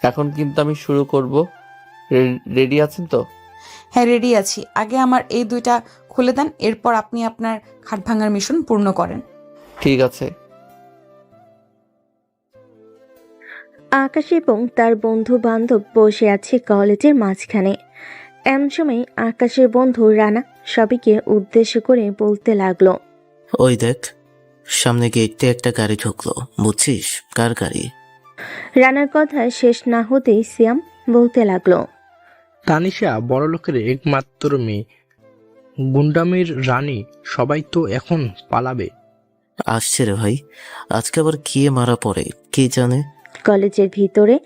এখন কিন্তু আমি শুরু করব। রেডি আছেন তো? হ্যাঁ, রেডি আছি। আগে আমার এই দুইটা খুলে দেন, এরপর আপনি আপনার খাট ভাঙার মিশন পূর্ণ করেন। ঠিক আছে। আকাশ এবং তার বন্ধু বান্ধব বসে আছে কলেজের মাঝখানে। এমন সময় আকাশের বন্ধু রানা সবাইকে উদ্দেশ্য করে বলতে লাগলো। ওই দেখ, সামনে গেটে একটা গাড়ি ঢুকলো, বুঝছিস কার গাড়ি? রানার কথা শেষ না হতেই সিয়াম বলতে লাগলো। তানিশা বড়লোকের একমাত্র মেয়ে, গুন্ডামির রানী, সবাই তো এখন পালাবে। আসছে রে ভাই, আজকে আবার কে মারা পড়ে কে জানে। কলেজের ভিতরে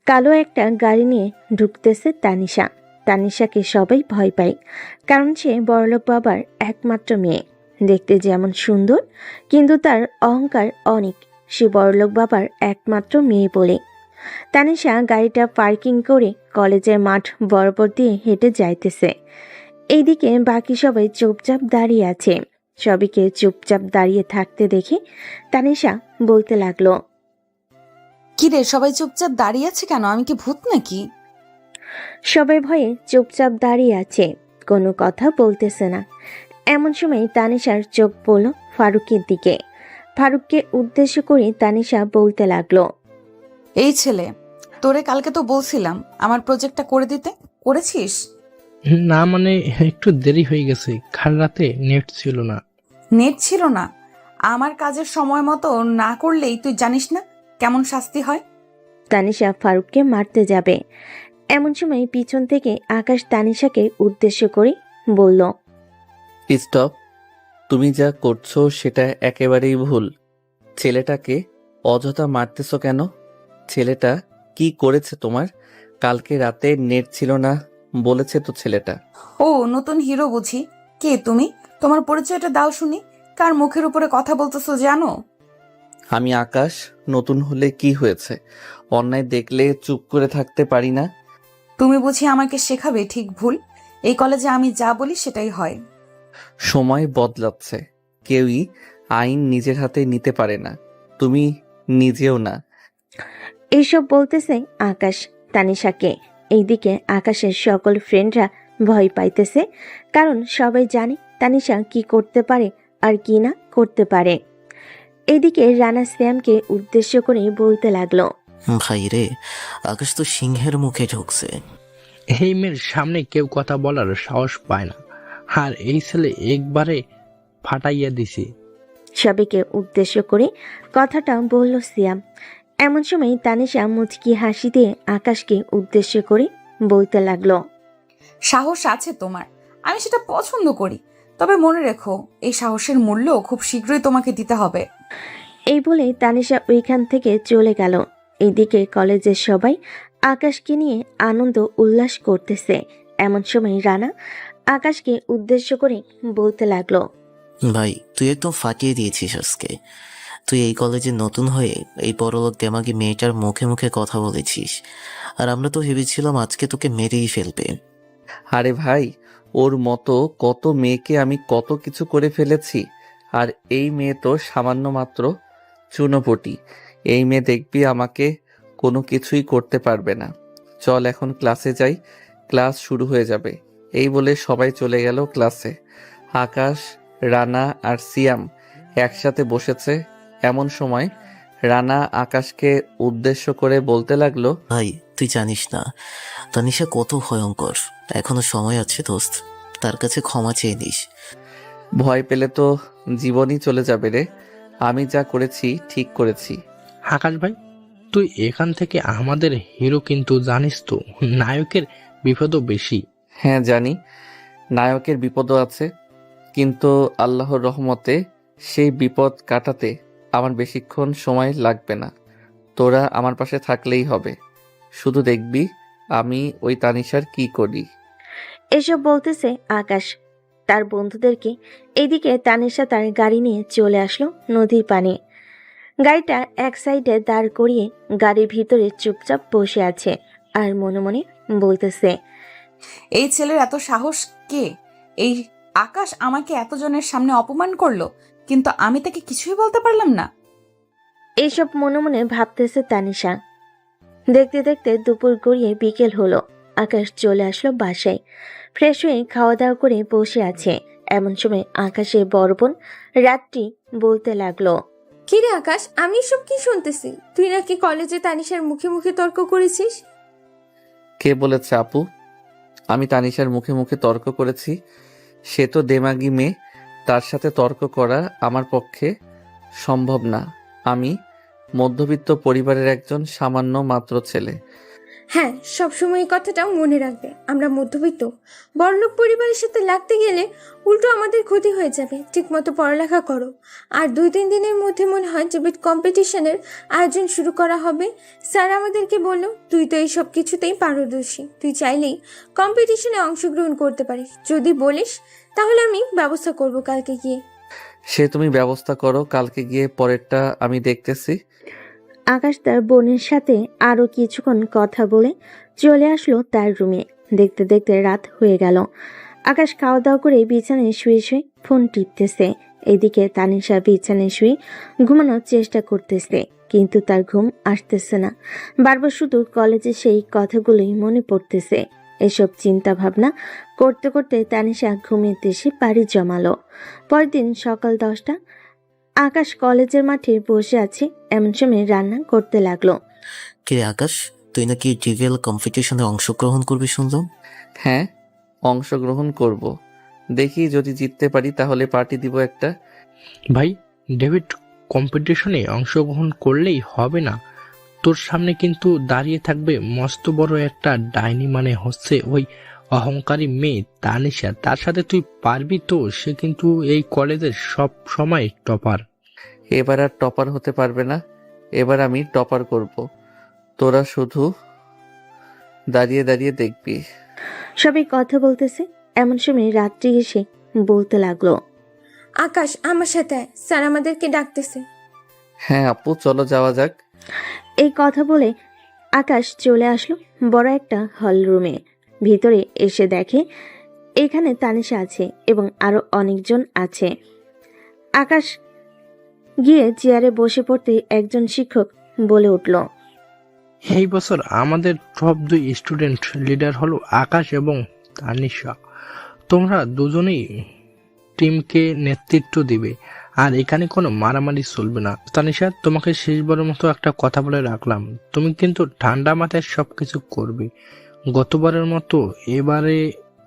কালো একটা গাড়ি নিয়ে ঢুকতেছে তানিশা। তানিশাকে সবাই ভয় পায়, কারণ সে বড়লোক বাবার একমাত্র মেয়ে। দেখতে যেমন সুন্দর, কিন্তু তার অহংকার অনেক। সে বড়লোক বাবার একমাত্র মেয়ে বলে। তানিশা গাড়িটা পার্কিং করে কলেজের মাঠ বরাবর দিয়ে হেঁটে যাইতেছে। এইদিকে বাকি সবাই চুপচাপ দাঁড়িয়ে আছে। সবাইকে চুপচাপ দাঁড়িয়ে থাকতে দেখে তানিশা বলতে লাগলো। কি রে, সবাই চুপচাপ দাঁড়িয়ে আছে কেন? আমি কি ভূত নাকি? সবাই ভয়ে চুপচাপ দাঁড়িয়ে আছে, কোনো কথা বলতেছে না। এমন সময় তানিশার চোখ পড়ল ফারুকের দিকে। ফারুককে উদ্দেশ্য করে তানিশা বলতে লাগলো। এই ছেলে, তোরে কালকে তো বলছিলাম আমার প্রজেক্টটা করে দিতে, করেছিস? না মানে একটু দেরি হয়ে গেছে, কাল রাতে নেট ছিল না। নেট ছিল না? আমার কাজের সময় মতো না করলেই তুই জানিস না কেমন শাস্তি হয়। তানিশা ফারুককে মারতে যাবে, এমন সময় পিছন থেকে আকাশ তানিশাকে উদ্দেশ্য করে বলল। স্টপ। তুমি যা করছো সেটা একেবারেই ভুল। ছেলেটাকে অযথা মারতেছো কেন? ছেলেটা কি করেছে তোমার? কালকে রাতে নেট ছিল না বলেছে তো ছেলেটা। ও নতুন হিরো বুঝি? কে তুমি? তোমার পরিচয়টা দাও শুনি। কার মুখের উপরে কথা বলতেছো জানো? আমি আকাশ। নতুন হলে কি হয়েছে? অন্যায় দেখলে চুপ করে থাকতে পারি না। তুমি বুঝি আমাকে শেখাবে ঠিক ভুল? এই কলেজে আমি যা বলি সেটাই হয়। সময় বদলাচ্ছে, কেউই আইন নিজের হাতে নিতে পারে না, তুমি নিজেও না। এইসব বলতেছে আকাশ তানিশাকে। এইদিকে আকাশের সকল ফ্রেন্ডরা ভয় পাইতেছে, কারণ সবাই জানে তানিশা কি করতে পারে আর কি না করতে পারে। এদিকে রানা শ্যামকে উদ্দেশ্য করে বলতে লাগলো। ভাই রে, আকাশ তো সিংহের মুখে ঢুকছে। এই মেয়ের সামনে কেউ কথা বলার সাহস পায় না, আর এই ছেলে একবারে ফাটাইয়া দিছি। সবাইকে উদ্দেশ্য করে কথাটা বলল সিয়াম। এমন সময় তানিশা মুচকি হাসি দিয়ে আকাশকে উদ্দেশ্য করে বলতে লাগলো। সাহস আছে তোমার, আমি সেটা পছন্দ করি। তবে মনে রেখো, এই সাহসের মূল্য খুব শীঘ্রই তোমাকে দিতে হবে। এই বলে তানিশা ওইখান থেকে চলে গেল। এইদিকে কলেজের সবাই আকাশকে নিয়ে আনন্দ উল্লাস করতেছে। এমন সময় রানা আকাশকে উদ্দেশ্য করে বলতে লাগলো। ভাই তুই একদম ফাটিয়ে দিয়েছিস আজকে। তুই এই কলেজে নতুন হয়ে এই বড়লোক দেমাগি মেয়েটার মুখে মুখে কথা বলেছিস, আর আমরা তো ভেবেছিলাম আজকে তোকে মেরেই ফেলবে। আরে ভাই, ওর মতো কত মেয়েকে আমি কত কিছু করে ফেলেছি, আর এই মেয়ে তো সামান্য মাত্র চুনোপুটি। এই মেয়ে দেখবি আমাকে কোনো কিছুই করতে পারবে না। চল এখন ক্লাসে যাই, ক্লাস শুরু হয়ে যাবে। এই বলে সবাই চলে গেল ক্লাসে। আকাশ, রানা আর সিয়াম একসাথে বসেছে। এমন সময় রানা আকাশকে উদ্দেশ্য করে বলতে লাগলো। ভাই তুই জানিস না তানিশা কত ভয়ঙ্কর। এখনো সময় আছে দোস্ত, তার কাছে ক্ষমা চেয়ে নিস। ভয় পেলে তো জীবনই চলে যাবে রে। আমি যা করেছি ঠিক করেছি। আকাশ ভাই, তুই এখান থেকে আমাদের হিরো, কিন্তু জানিস তো নায়কের বিপদও বেশি। হ্যাঁ জানি, নায়কের বিপদও আছে, কিন্তু আল্লাহর রহমতে সেই বিপদ কাটাতে আমার বেশিক্ষণ সময় লাগবে না। তোরা আমার পাশে থাকলেই হবে। শুধু দেখবি আমি ওই তানিশার কি করি। এসব বলতেছে আকাশ তার বন্ধুদেরকে। এদিকে তানিশা তার গাড়ি নিয়ে চলে আসলো নদীর পানে। গাড়িটা এক সাইডে দাঁড় করিয়ে গাড়ির ভিতরে চুপচাপ বসে আছে, আর মনে মনে বলতেছে। এই ছেলের এত সাহস! কে এই আকাশ আমাকে এতজনের সামনে অপমান করলো, কিন্তু আমি তাকে কিছুই বলতে পারলাম না। এইসব মনে মনে ভাবতেছে তানিশা। দেখতে দেখতে দুপুর গড়িয়ে বিকেল হলো। আকাশ চলে আসলো বাসায়। ফ্রেশ হয়ে খাওয়া দাওয়া করে বসে আছে। এমন সময় আকাশের বড় বোন রাত্রি বলতে লাগলো, কি রে আকাশ, আমি সব কি শুনতেছি? তুই নাকি কলেজে তানিশার মুখে মুখে তর্ক করেছিস? কে বলেছে আপু আমি তানিশার মুখে মুখে তর্ক করেছি? সে তো দেমাগি মেয়ে, তার সাথে তর্ক করা আমার পক্ষে সম্ভব না। আমি মধ্যবিত্ত পরিবারের একজন সামান্য মাত্র ছেলে। হ্যাঁ, সবসময় এই কথাটা মনে রাখবে। আমরা মধ্যবিত্ত বড়লোক পরিবারের সাথে লাগতে গেলে উল্টো আমাদের ক্ষতি হয়ে যাবে। ঠিকমতো পড়ালেখা করো। আর 2-3 দিনের মধ্যে মনে হয় ডিবেট কম্পিটিশনের আয়োজন শুরু করা হবে। স্যার আমাদেরকে বললো তুই তো এই সব কিছুতেই পারদর্শী, তুই চাইলেই কম্পিটিশনে অংশগ্রহণ করতে পারিস। যদি বলিস তাহলে আমি ব্যবস্থা করব কালকে গিয়ে। সে তুমি ব্যবস্থা করো, কালকে গিয়ে পরেরটা আমি দেখতেছি। আকাশ তার বোনের সাথে আরো কিছুক্ষণ কথা বলে চলে আসলো তার রুমে। দেখতে দেখতে রাত হয়ে গেল। আকাশ খাওয়া দাওয়া করে বিছানায় শুয়ে শুয়ে ফোন টিপতেছে। এদিকে তানিশা বিছানায় শুয়ে ঘুমানোর চেষ্টা করতেছে, কিন্তু তার ঘুম আসতেছে না। বারবার শুধু কলেজে সেই কথাগুলোই মনে পড়তেছে। এসব চিন্তা ভাবনা করতে করতে তানিশা ঘুমের দেশে পাড়ি জমালো। পরের দিন সকাল 10টা। আকাশ কলেজের মাঠে বসে আছে। এমন সময় রান্না করতে লাগলো। কিরে আকাশ, তুই নাকি ট্রিভিয়াল কম্পিটিশনে অংশগ্রহণ করবি শুনলাম? হ্যাঁ, অংশগ্রহণ করব। দেখি যদি জিততে পারি তাহলে পার্টি দিব একটা। ভাই, ডেভিড কম্পিটিশনে অংশগ্রহণ করলেই হবে না। তোর সামনে কিন্তু দাঁড়িয়ে থাকবে মস্ত বড় একটা ডাইনি, মানে হচ্ছে ওই অহংকারী মেয়ে তানিশা। তার সাথে তুই পারবি তো? সে কিন্তু এই কলেজের সব সময় টপার। এবার আর টপার হতে পারবে না, এবার আমি টপার করব। তোরা শুধু দাঁড়িয়ে দাঁড়িয়ে দেখবি। সবাই কথা বলতেছে। এমন সময় রাত্রি এসে বলতে লাগলো, আকাশ, আমার সাথে আয়, স্যার আমাদেরকে ডাকতেছে। হ্যাঁ আপু, চলো যাওয়া যাক। এই কথা বলে আকাশ চলে আসলো বড় একটা হল রুমে। ভিতরে এসে দেখে এখানে তানিশা আছে এবং আরো অনেকজন আছে। আকাশ গিয়ে চেয়ারে বসে পড়তে একজন শিক্ষক বলে উঠল, এই বছর আমাদের টপ 2 স্টুডেন্ট লিডার হলো আকাশ এবং তানিশা। তোমরা দুজনেই টিমকে নেতৃত্ব দিবে, আর এখানে কোনো মারামারি চলবে না। তানিশা, তোমাকে শেষবারের মতো একটা কথা বলে রাখলাম, তুমি কিন্তু ঠান্ডা মাথায় সবকিছু করবে। গতবারের মতো এবারে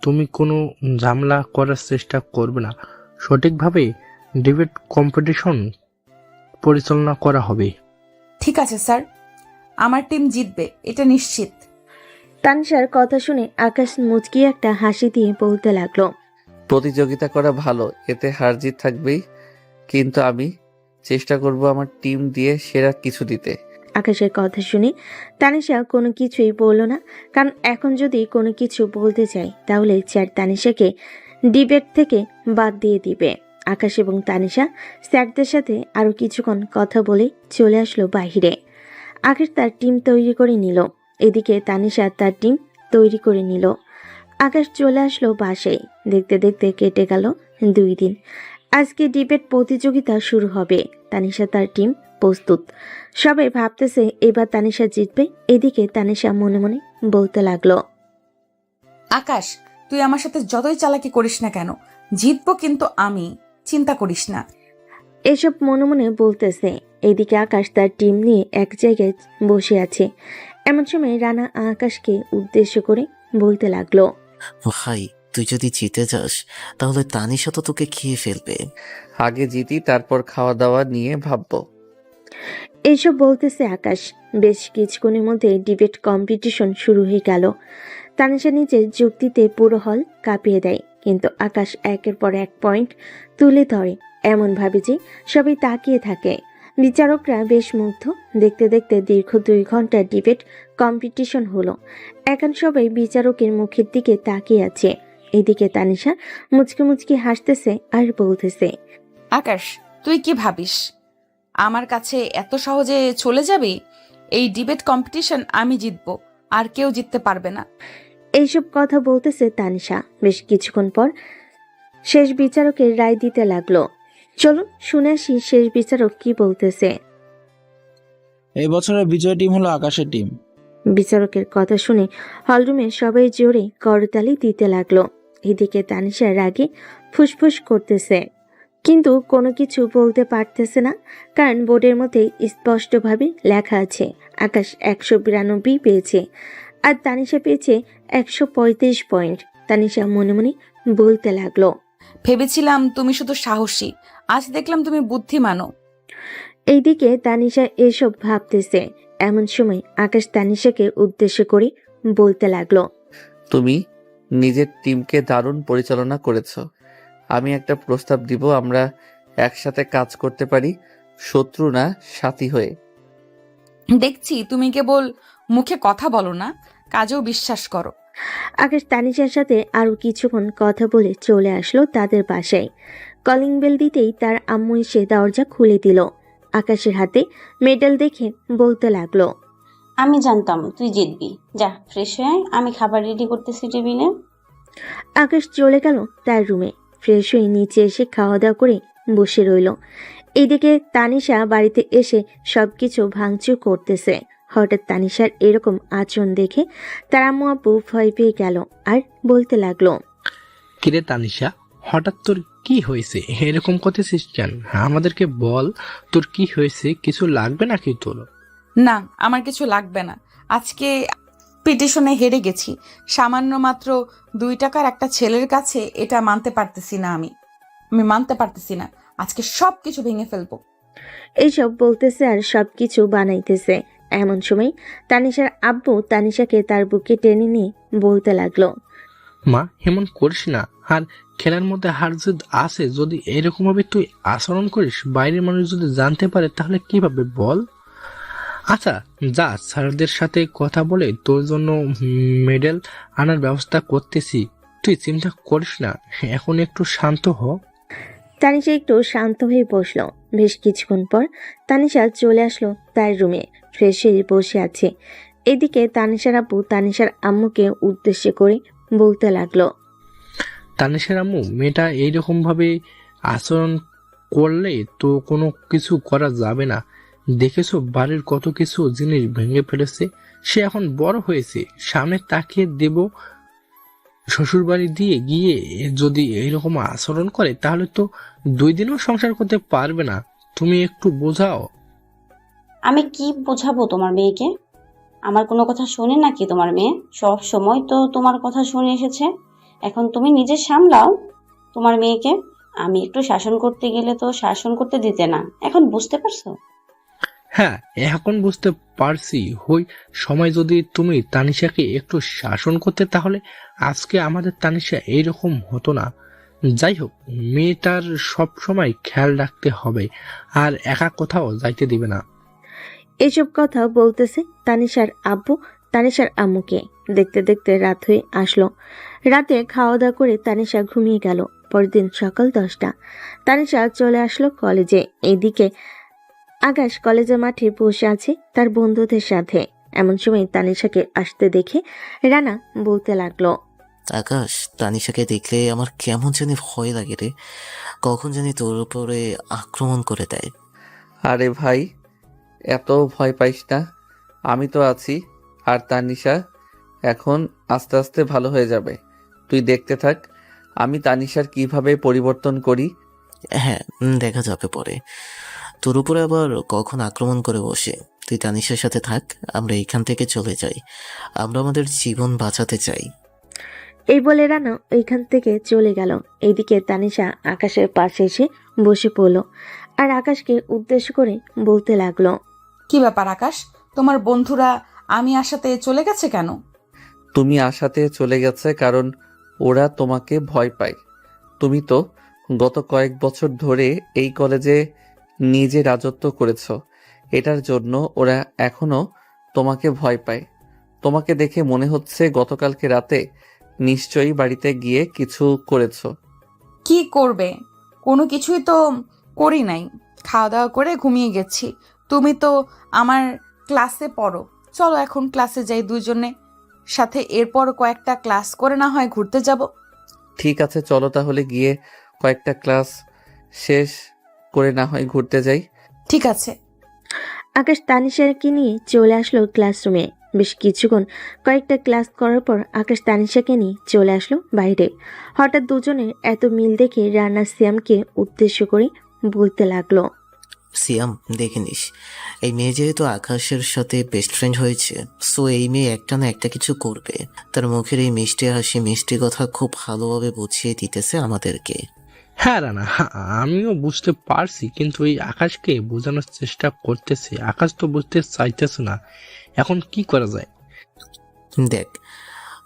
তুমি কোনো ঝামেলা করার চেষ্টা করবে না। সঠিকভাবে ডিবেট কম্পিটিশন পরিচালনা করা হবে। ঠিক আছে স্যার, আমার টিম জিতবে, এটা নিশ্চিত। তানিশার কথা শুনে আকাশ মুচকি একটা হাসি দিয়ে বলতে লাগলো, প্রতিযোগিতা করা ভালো, এতে হার জিত থাকবেই, কিন্তু আমি চেষ্টা করব আমার টিম দিয়ে সেরা কিছু দিতে। আকাশের কথা শুনে তানিশা কোনো কিছুই বলল না, কারণ এখন যদি কোনো কিছু বলতে চায় তাহলে স্যার তানিশাকে ডিবেট থেকে বাদ দিয়ে দিবে। আকাশ এবং তানিশা স্যারদের সাথে আরো কিছুক্ষণ কথা বলে চলে আসলো বাহিরে। আকাশ তার টিম তৈরি করে নিল, এদিকে তানিশা তার টিম তৈরি করে নিল। আকাশ চলে আসলো বাসায়। দেখতে দেখতে কেটে গেল 2 দিন। আজকে ডিবেট প্রতিযোগিতা শুরু হবে। তানিশা তার টিম প্রস্তুত। সবাই ভাবতেছে এবার তানিশা জিতবে। এদিকে তানিশা মনে মনে বলতে লাগলো, আকাশ, তুই আমার সাথে যতই চালাকি করিস না কেন, জিতবো কিন্তু আমি, চিন্তা করিস না। এসব মনে মনে বলতেছে। এদিকে আকাশ তার টিম নিয়ে এক জায়গায় বসে আছে। এমন সময় রানা আকাশকে উদ্দেশ্য করে বলতে লাগলো, ভাই, তুই যদি জিতে যাস তাহলে তানিশা তো তোকে খেয়ে ফেলবে। আগে জিতি, তারপর খাওয়া দাওয়া নিয়ে ভাববো। এইসব বলতেছে আকাশ। বেশ কিছুক্ষণের মধ্যে ডিবেট কম্পিটিশন শুরু হয়ে গেল। তানিশা নিজের যুক্তিতে পুরো হল কাঁপিয়ে দেয়, কিন্তু আকাশ একের পর এক পয়েন্ট তুলে ধরে এমন ভাবে যে সবাই তাকিয়ে থাকে। বিচারকরা বেশ মুগ্ধ। দেখতে দেখতে দীর্ঘ 2 ঘন্টা ডিবেট কম্পিটিশন হলো। এখন সবাই বিচারকের মুখের দিকে তাকিয়ে আছে। এদিকে তানিশা মুচকি মুচকি হাসতেছে আর বলতেছে, আকাশ, তুই কি ভাবিস আমার কাছে এত সহজে চলে যাবি? এই ডিবেট কম্পিটিশন আমি জিতবো, আর কেউ জিততে পারবে না। এইসব কথা বলতেছে তানিশা। বেশ কিছুক্ষণ পর শেষ বিচারকের রায় দিতে লাগলো। চলুন শুনে আসি শেষ বিচারক কি বলতেছে। এই বছরের বিজয় টিম হলো আকাশের টিম। বিচারকের কথা শুনে হলরুমে সবাই জোরে করতালি দিতে লাগলো। এদিকে তানিশা রাগে ফুসফুস করতেছে, কিন্তু কোনো কিছু বলতে পারতেছে না, কারণ বোর্ডের মধ্যে স্পষ্টভাবে লেখা আছে আকাশ 192 পেয়েছে আর তানিশা পেয়েছে 135 পয়েন্ট। তানিশা মনে মনে বলতে লাগলো, ভেবেছিলাম তুমি শুধু সাহসী, আজ দেখলাম তুমি বুদ্ধিমানও। এইদিকে তানিশা এসব ভাবতেছে, এমন সময় আকাশ তানিশাকে উদ্দেশ্য করে বলতে লাগলো, তুমি নিজের টিমকে দারুণ পরিচালনা করেছো। আমি একটা প্রস্তাব দিব, আমরা একসাথে কাজ করতে পারি, শত্রু না সাথী হয়ে। দেখছি তুমি কেবল মুখে কথা বলো না, কাজেও বিশ্বাস করো। আকাশ তানিশার সাথে আরো কিছুক্ষণ কথা বলে চলে আসলো তাদের বাসায়। কলিং বেল দিতেই তার আম্মু এসে দরজা খুলে দিল। আকাশের হাতে মেডেল দেখে বলতে লাগলো, আমি জানতাম তুই জিতবি। যা ফ্রেশ হয়ে আয়, আমি খাবার রেডি করতেছি টেবিলে। আকাশ চলে গেল তার রুমে। ফ্রেশ হয়ে নিচে এসে খাওয়া দাওয়া করে বসে রইল। এদিকে তানিশা বাড়িতে এসে সবকিছু ভাঙচুর করতেছে। হঠাৎ তানিশার এরকম আচরণ দেখে তার আম্মু আব্বু ভয় পেয়ে গেল আর বলতে লাগলো, কিরে তানিশা, হঠাৎ তোর কি হয়েছে? এরকম করতেছিস কেন? আমাদেরকে বল, তোর কি হয়েছে? কিছু লাগবে নাকি তোর? না, আমার কিছু লাগবে না। আজকে পিটিশনে হেরে গেছি। সামান্য মাত্র 2 টাকার একটা ছেলের কাছে এটা মানতে পারতেছি না। আমি মানতে পারতেছি না। আজকে সব কিছু ভেঙে ফেলবো। এইসব বলতেছে আর সবকিছু বানাইতেছে। এমন সময় তানিশার আব্বু তানিশাকে তার বুকে টেনে নিয়ে বলতে লাগলো, মা, এমন করিস না। আর খেলার মধ্যে হার জিত আছে, যদি এরকম ভাবে তুই আচরণ করিস, বাইরের মানুষ যদি জানতে পারে তাহলে কিভাবে বল? আচ্ছা যা, স্যারদের সাথে কথা বলে তোর জন্য মেডেল আনার ব্যবস্থা করতেছি, তুই চিন্তা করিস না। এখন একটু শান্ত হ। তানিশা একটু শান্ত হয়ে বসলো। বেশ কিছুক্ষণ পর তানিশা চলে আসলো তার রুমে। ফ্রেশ হয়ে বসে আছে। এদিকে তানিশার আব্বু তানিশার আম্মুকে উদ্দেশ্য করে বলতে লাগলো, তানিশের আম্মু, মেয়েটা এইরকম ভাবে আচরণ করলে তো কোনো কিছু করা যাবে না। দেখেছো বাড়ির কত কিছু জিনিস ভেঙে ফেলেছে। সে এখন বড় হয়েছে, সামনে তাকিয়ে দেব। শ্বশুর বাড়ি দিয়ে গিয়ে যদি এইরকম আচরণ করে তাহলে তো 2 দিনও সংসার করতে পারবে না। তুমি একটু বোঝাও। আমি কি বোঝাবো তোমার মেয়েকে? আমার কোনো কথা শোনে নাকি তোমার মেয়ে? সব সময় তো তোমার কথা শুনে এসেছে। এখন তুমি নিজে সামলাও তোমার মেয়েকে। আমি একটু শাসন করতে গেলে তো শাসন করতে দিতে না। এখন বুঝতে পারছো? হ্যাঁ, এখন বুঝতে পারছি। হই সময় যদি তুমি তানিশাকে একটু শাসন করতে, তাহলে আজকে আমাদের তানিশা এইরকম হতো না। যাই হোক, মেয়েটার সব সময় খেয়াল রাখতে হবে আর একা কোথাও যাইতে দিবে না। এসব কথা বলতেছে তানিশার আব্বু তানিশার আম্মুকে। দেখতে দেখতে রাত হয়ে আসলো। রাতে খাওয়া দাওয়া করে তানিশা ঘুমিয়ে গেল। পরদিন সকাল 10টা তানিশা চলে আসলো কলেজে। এদিকে আকাশ কলেজের মাঠে বসে আছে তার বন্ধুদের সাথে। এমন সময় তানিশাকে আসতে দেখে রানা বলতে লাগলো, আকাশ, তানিশাকে দেখলে আমার কেমন জানি ভয় লাগে রে। কখন জানি তোর উপরে আক্রমণ করে দেয়। আরে ভাই, এত ভয় পাইস না, আমি তো আছি। আর তানিশা এখন আস্তে আস্তে ভালো হয়ে যাবে, তুই দেখতে থাক আমি তানিশার কিভাবে পরিবর্তন করি। হ্যাঁ, দেখা যাবে পরে। তোর উপরে আবার কখন আক্রমণ করে বসে। তুই তানিশার সাথে থাক, আমরা এখান থেকে চলে যাই। আমরা আমাদের জীবন বাঁচাতে চাই। এই বলে রানা ওইখান থেকে চলে গেল। এইদিকে তানিশা আকাশের পাশে এসে বসে পড়ল আর আকাশকে উদ্দেশ্য করে বলতে লাগলো, কি ব্যাপার আকাশ, তোমার বন্ধুরা আমি আসাতে চলে গেছে কেন? তুমি আশাতে চলে গেছে কারণ ওরা তোমাকে ভয় পায়। তুমি তো গত কয়েক বছর ধরে এই কলেজে নিজে রাজত্ব করেছো, এটার জন্য ওরা এখনো তোমাকে ভয় পায়। তোমাকে দেখে মনে হচ্ছে গতকালকে রাতে নিশ্চয়ই বাড়িতে গিয়ে কিছু করেছো। কি করবে? কোনো কিছুই তো করি নাই। খাওয়া দাওয়া করে ঘুমিয়ে গেছি। তুমি তো আমার ক্লাসে পড়ো, চলো এখন ক্লাসে যাই দুজনে সাথে। এরপর কয়েকটা ক্লাস করে না হয় ঘুরতে যাব। ঠিক আছে, চলো তাহলে গিয়ে কয়েকটা ক্লাস শেষ করে না হয় ঘুরতে যাই। ঠিক আছে। আকাশ তানিশাকে নিয়ে চলে আসলো ক্লাসরুমে। বেশ কিছুক্ষণ কয়েকটা ক্লাস করার পর আকাশ তানিশাকে নিয়ে চলে আসলো বাইরে। হঠাৎ দুজনের এত মিল দেখে রানা সিয়ামকে উদ্দেশ্য করে বলতে লাগলো, সিয়াম, দেখে নিস, এই মেয়ে যেহেতু আকাশের সাথে বেস্ট ফ্রেন্ড হয়েছে, সো এই মেয়ে একটা না একটা কিছু করবে। তার মুখের এই মিষ্টি হাসি, মিষ্টি কথা খুব ভালোভাবে বুঝিয়ে দিতেছে আমাদেরকে। হ্যাঁ রানা, আমিও বুঝতে পারছি, কিন্তু এই আকাশকে বোঝানোর চেষ্টা করতেছি। আকাশ তো বুঝতে চাইতেছে না। এখন কি করা যায়? দেখ,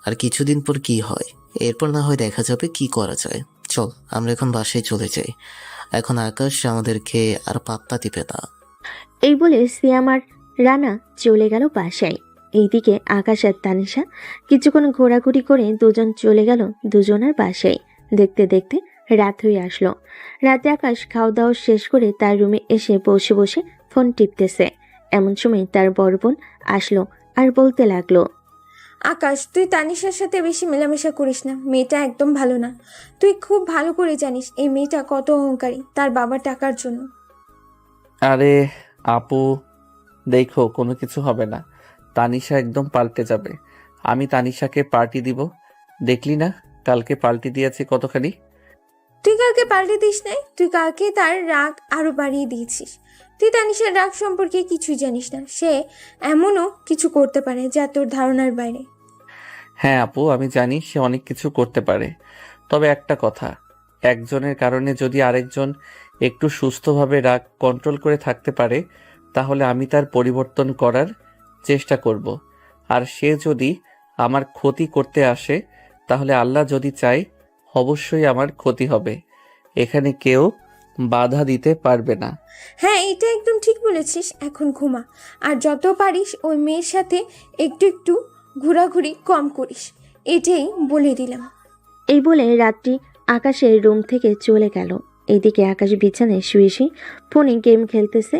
আর কিছুদিন পর কি হয়, এরপর না হয় দেখা যাবে কি করা যায়। চল আমরা এখন বাসায় চলে যাই, এখন আকাশ আমাদেরকে আর পাত্তা দিবে না। এই বলে সিয়াম আর রানা চলে গেল বাসায়। এইদিকে আকাশ আর তানিশা কিছুক্ষণ ঘোরাঘুরি করে দুজন চলে গেল দুজনের বাসায়। দেখতে দেখতে রাত হয়ে আসলো। রাতে আকাশ খাওয়া দাওয়া শেষ করে তার রুমে এসে বসে বসে ফোন টিপতেছে। এমন সময় তার বড় বোন আসলো আর বলতে লাগলো, আকাশ, তুই তানিশার সাথে বেশি মেলামেশা করিস না, মেয়েটা একদম ভালো না। তুই খুব ভালো করে জানিস এই মেয়েটা কত অহংকারী তার বাবার টাকার জন্য। আরে আপু, দেখো কোনো কিছু হবে না। তানিশা একদম পাল্টে যাবে। আমি তানিশাকে পার্টি দিব। দেখলি না কালকে পাল্টি দিয়েছি কতখানি। তুই কালকে পাল্টে দিস নাই, তুই কালকে তার রাগ আরো বাড়িয়ে দিয়েছিস। তুই তানিশার রাগ সম্পর্কে কিছুই জানিস না, সে এমনও কিছু করতে পারে যা তোর ধারণার বাইরে। হ্যাঁ আপু, আমি জানি সে অনেক কিছু করতে পারে, তবে একটা কথা, একজনের কারণে যদি আরেকজন একটু সুস্থভাবে রাগ কন্ট্রোল করে থাকতে পারে, তাহলে আমি তার পরিবর্তন করার চেষ্টা করব। আর সে যদি আমার ক্ষতি করতে আসে, তাহলে আল্লাহ যদি চায় অবশ্যই আমার ক্ষতি হবে। এখানে কেউ বাধা দিতে পারবে না। হ্যাঁ, এটা একদম ঠিক বলেছিস। এখন ঘুমা, আর যত পারিস ওই মেয়ের সাথে একটু একটু ঘোরাঘুরি কম করিস, এটাই বলে দিলাম। এই বলে রাত্রি আকাশের রুম থেকে চলে গেল। এইদিকে আকাশ বিছানায় শুয়ে শুয়ে ফোনে গেম খেলতেছে।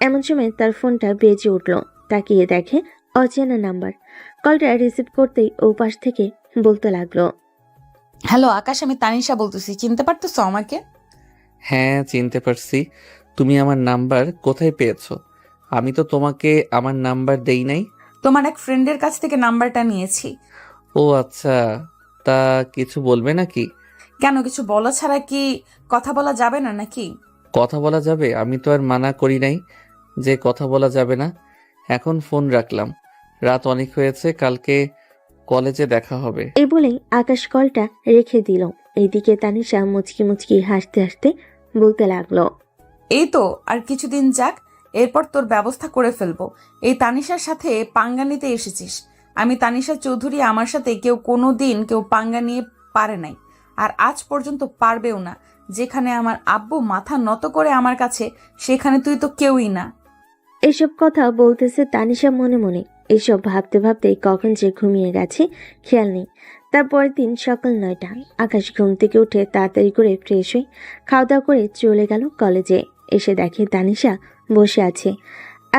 এমন সময় তার ফোনটা বেজে উঠল। তাকিয়ে দেখে অচেনা নাম্বার। কলটা রিসিভ করতেই ও পাশ থেকে বলতে লাগলো, হ্যালো আকাশ, আমি তানিশা বলতেছি, চিনতে পারতেছো আমাকে? হ্যাঁ চিনতে পারছি। তুমি আমার নাম্বার কোথায় পেয়েছো? আমি তো তোমাকে আমার নাম্বার দেই নাই। তোমার এক ফ্রেন্ডের কাছ থেকে নাম্বারটা নিয়েছি। ও আচ্ছা, তা কিছু বলবে নাকি? কেন, কিছু বলা ছাড়া কি কথা বলা যাবে না নাকি? কথা বলা যাবে, আমি তো আর মানা করি নাই যে কথা বলা যাবে না। এখন ফোন রাখলাম, রাত অনেক হয়েছে, কালকে কলেজে দেখা হবে। এই বলেই আকাশ কলটা রেখে দিল। এইদিকে তানিশা মুচকি মুচকি হাসতে হাসতে বলতে লাগলো, এই তো আর কিছুদিন যাক, এরপর তোর ব্যবস্থা করে ফেলবো। এই তানিশার সাথে পাঙ্গা নিতে এসেছিস। আমি তানিশা চৌধুরী, আমার সাথে কোনো দিন কেউ পাঙ্গা নিয়ে পারে নাই, আর আজ পর্যন্ত পারবেও না। যেখানে আমার আব্বু মাথা নত করে আমার কাছে, সেখানে তুই তো কেউই না। এসব কথা বলতেছে তানিশা মনে মনে। এসব ভাবতে ভাবতে কখন যে ঘুমিয়ে গেছে খেয়াল নেই। তারপরের দিন সকাল 9টা। আকাশ ঘুম থেকে উঠে তাড়াতাড়ি করে ফ্রেশ হয়ে খাওয়া দাওয়া করে চলে গেল কলেজে। এসে দেখে তানিশা বসে আছে।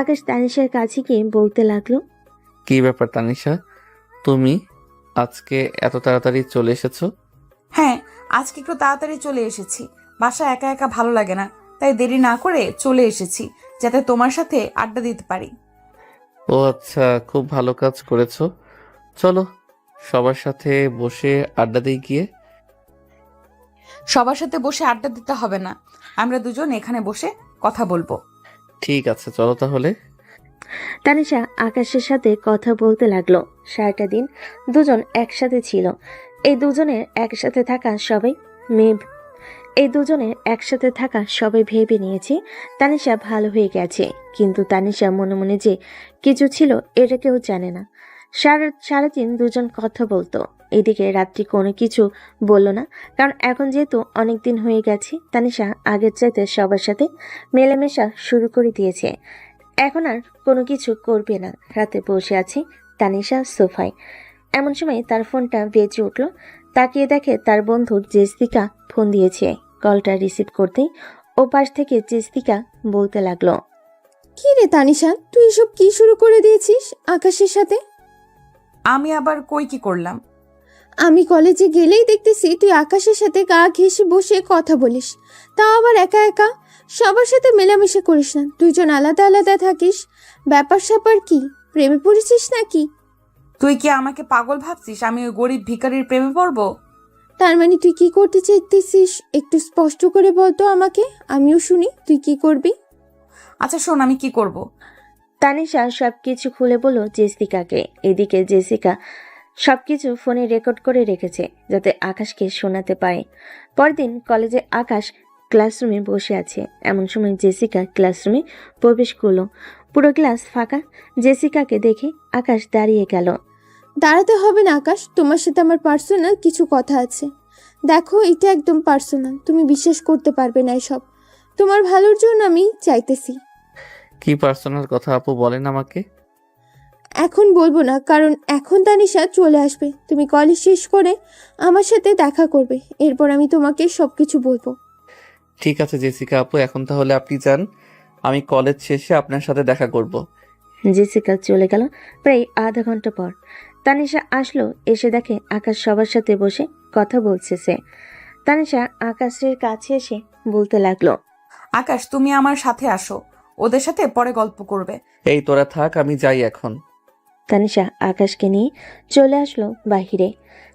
আকাশ তানিশার কাছে গিয়ে বলতে লাগলো, কি ব্যাপার তানিশা, তুমি আজকে এত তাড়াতাড়ি চলে এসেছো? হ্যাঁ, আজকে একটু তাড়াতাড়ি চলে এসেছি। বাসা একা একা ভালো লাগে না, তাই দেরি না করে চলে এসেছি, যাতে তোমার সাথে আড্ডা দিতে পারি। ও আচ্ছা, খুব ভালো কাজ করেছো। চলো সবার সাথে বসে আড্ডা দিই গিয়ে। সবার সাথে বসে আড্ডা দিতে হবে না, আমরা দুজন এখানে বসে কথা বলবো। ঠিক আছে চলো তাহলে। তানিশা আকাশের সাথে কথা বলতে লাগলো। সারাটা দিন দুজন একসাথে ছিল। এই দুজনের একসাথে থাকা সবাই ভেবে নিয়েছে তানিশা ভালো হয়ে গেছে, কিন্তু তানিশা মনে মনে যে কিছু ছিল এটা কেউ জানে না। সারাদিন দুজন কথা বলতো। এদিকে রাত্রি কোনো কিছু বলল না, কারণ এখন যেহেতু অনেক দিন হয়ে গেছে, তানিশা আগের চাইতে সবার সাথে মেলামেশা শুরু করে দিয়েছে। এখন আর কোনো কিছু করবে না। রাতে বসে আছে তানিশা সোফায়। এমন সময় তার ফোনটা বেজে উঠল। তাকিয়ে দেখে তার বন্ধু জেসিকা ফোন দিয়েছে। কলটা রিসিভ করতেই ও পাশ থেকে জেসিকা বলতে লাগলো, কি রে তানিশা, তুই এসব কি শুরু করে দিয়েছিস আকাশের সাথে? আমি আবার কই কি করলাম? আমি কলেজে গেলেই দেখতেছি তুই আকাশের সাথে গা ঘেঁষে বসে কথা বলিস, তাও আবার একা একা। সবার সাথে মেলামেশা করিস না, দুইজন আলাদা আলাদা থাকিস। ব্যাপার স্যাপার কি? প্রেমে পড়েছিস নাকি? তুই কি আমাকে পাগল ভাবছিস? আমি ওই গরিব ভিখারির প্রেমে পড়বো? তার মানে তুই কি করতে চাইতেছিস একটু স্পষ্ট করে বলতো আমাকে, আমিও শুনি তুই কি করবি। আচ্ছা শোন, আমি কি করব। তানিশা সবকিছু খুলে বলল জেসিকাকে। এদিকে জেসিকা সবকিছু ফোনে রেকর্ড করে রেখেছে যাতে আকাশকে শোনাতে পারে। পরদিন কলেজে আকাশ ক্লাসরুমে বসে আছে। এমন সময় জেসিকা ক্লাসরুমে প্রবেশ করলো। পুরো ক্লাস ফাঁকা। জেসিকাকে দেখে আকাশ দাঁড়িয়ে গেল। দাঁড়াতে হবে না আকাশ, তোমার সাথে আমার পার্সোনাল কিছু কথা আছে। দেখো এটা একদম পার্সোনাল, তুমি বিশ্বাস করতে পারবে না এসব। তোমার ভালোর জন্য আমি চাইতেছি। কি পার্সোনাল কথা আপু, বলেন আমাকে। এখন বলবো না, কারণ এখন তানিশা চলে আসবে। তুমি কলেজ শেষ করে আমার সাথে দেখা করবে, এরপর আমি তোমাকে সবকিছু বলবো। ঠিক আছে জেসিকা আপু, এখন তাহলে আপনি যান, আমি কলেজ শেষে আপনার সাথে দেখা করব। জেসিকা চলে গেল। প্রায় আধা ঘন্টা পর তানিশা আসলো। এসে দেখে আকাশ সবার সাথে বসে কথা বলছে। সে তানিশা আকাশের কাছে এসে বলতে লাগলো, আকাশ, তুমি আমার সাথে আসো, ওদের সাথে পরে গল্প করবে। এই তোরা থাক, আমি যাই এখন। তানিশা আকাশকে নিয়ে চলে আসলো বাহিরে।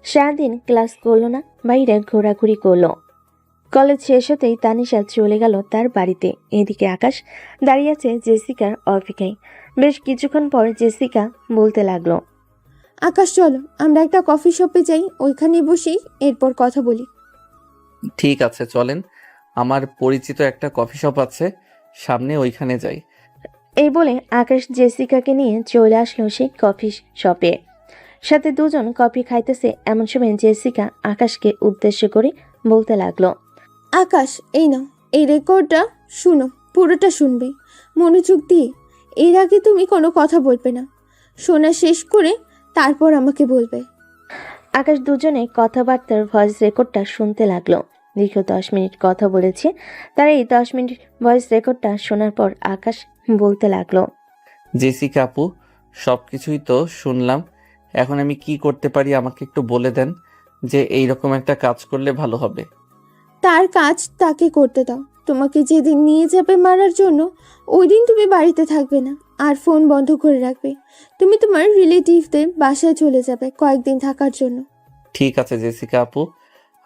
সারাদিন ক্লাস করলো না, বাইরে ঘোরাঘুরি করলো। কলেজ শেষ হতেই তানিশা চলে গেল তার বাড়িতে। এদিকে আকাশ দাঁড়িয়ে আছে জেসিকার অপেক্ষায়। বেশ কিছুক্ষণ পর জেসিকা বলতে লাগলো, আকাশ চলো আমরা একটা কফি শপে যাই, ওইখানে বসেই এরপর কথা বলি। ঠিক আছে চলেন, আমার পরিচিত একটা কফি শপ আছে সামনে, ওইখানে যাই। এই বলে আকাশ জেসিকাকে নিয়ে চলে আসলো সেই কফি শপে। সাথে দুজন কফি খাইতেছে। এমন সময় জেসিকা আকাশকে উদ্দেশ্য করে বলতে লাগলো, আকাশ এই নাও, এই রেকর্ডটা শুনো, পুরোটা শুনবে মনোযোগ দিয়ে। এর আগে তুমি কোনো কথা বলবে না, শোনা শেষ করে তারপর আমাকে বলবে। আকাশ দুজনে কথাবার্তার ভয়েস রেকর্ডটা শুনতে লাগলো। দীর্ঘ 10 মিনিট কথা বলেছে। তার এই 10 মিনিট ভয়েস রেকর্ডটা শোনার পর আকাশ বলতে লাগলো, জেসিকা আপু, সব কিছুই তো শুনলাম, এখন আমি কি করতে পারি আমাকে একটু বলে দেন, যে এইরকম একটা কাজ করলে ভালো হবে। তার কাজ তাকে করতে দাও। তোমাকে যেদিন নিয়ে যাবে মারার জন্য, ওই দিন তুমি বাড়িতে থাকবে না, আর ফোন বন্ধ করে রাখবে। তুমি তোমার রিলেটিভদের বাসায় চলে যাবে কয়েকদিন থাকার জন্য। ঠিক আছে জেসিকা আপু,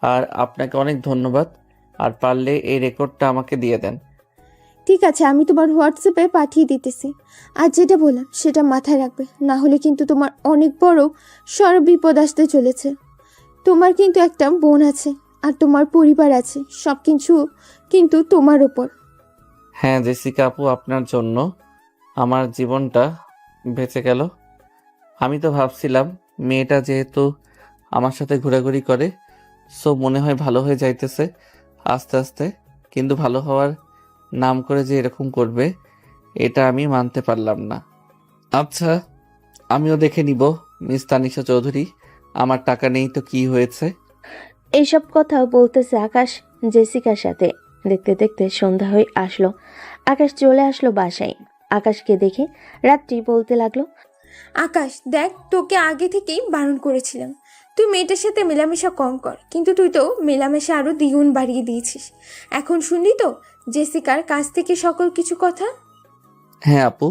আর আপনাকে অনেক ধন্যবাদ। আর পারলে এই রেকর্ডটা আমাকে দিয়ে দেন। ঠিক আছে, আমি তোমার হোয়াটসঅ্যাপে পাঠিয়ে দিতেছি। আর যেটা বললাম সেটা মাথায় রাখবে, না হলে কিন্তু তোমার অনেক বড় সড় বিপদ আসতে চলেছে। তোমার কিন্তু একটা বোন আছে, আর তোমার পরিবার আছে, সব কিছু কিন্তু তোমার ওপর। হ্যাঁ জেসিকা আপু, আপনার জন্য আমার জীবনটা বেঁচে গেল। আমি তো ভাবছিলাম মেয়েটা যেহেতু আমার সাথে ঘোরাঘুরি করে, সো মনে হয় ভালো হয়ে যাইতেছে আস্তে আস্তে, কিন্তু ভালো হওয়ার নাম করে যে এরকম করবে এটা আমি মানতে পারলাম না। আচ্ছা, আমিও দেখে নিব মিস তানিশা চৌধুরী, আমার টাকা নেই তো কি হয়েছে। এইসব কথাও বলতেছে আকাশ জেসিকার সাথে। দেখতে দেখতে সন্ধ্যা হয়ে আসলো। আকাশ চলে আসলো বাসায়। আকাশকে দেখে রাত্রি বলতে লাগলো, আকাশ দেখ, তোকে আগে থেকেই বারণ করেছিলাম তুই মেয়েটার সাথে মেলামেশা কম কর, কিন্তু তুই তো মেলামেশা আরো দ্বিগুণ বাড়িয়ে দিয়েছিস। এখন শুনলি তো জেসিকার কাছ থেকে সকল কিছু কথা। হ্যাঁ আপু,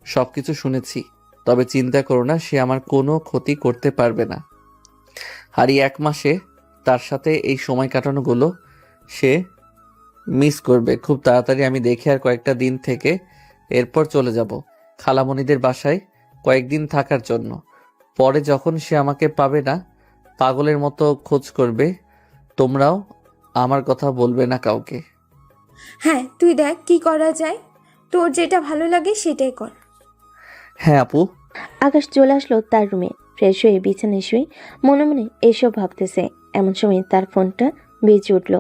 সব কিছু শুনেছি, তবে চিন্তা করো না, সে আমার কোনো ক্ষতি করতে পারবে না। আর এই 1 মাসে তার সাথে এই সময় কাটানোগুলো সে মিস করবে খুব তাড়াতাড়ি। আমি দেখে আর কয়েকটা দিন থেকে এরপর চলে যাব খালামণিদের বাসায় কয়েকদিন থাকার জন্য। পরে যখন সে আমাকে পাবে না, পাগলের মতো খোঁজ করবে। তোমরাও আমার কথা বলবে না কাউকে। হ্যাঁ তুই দেখ কি করা যায়, তোর যেটা ভালো লাগে সেটাই কর। হ্যাঁ আপু। আকাশ চলে আসলো তার রুমে। ফ্রেশ হয়ে বিছানায় শুয়ে মনে মনে এসব ভাবতেছে। এমন সময় তার ফোনটা বেজে উঠল।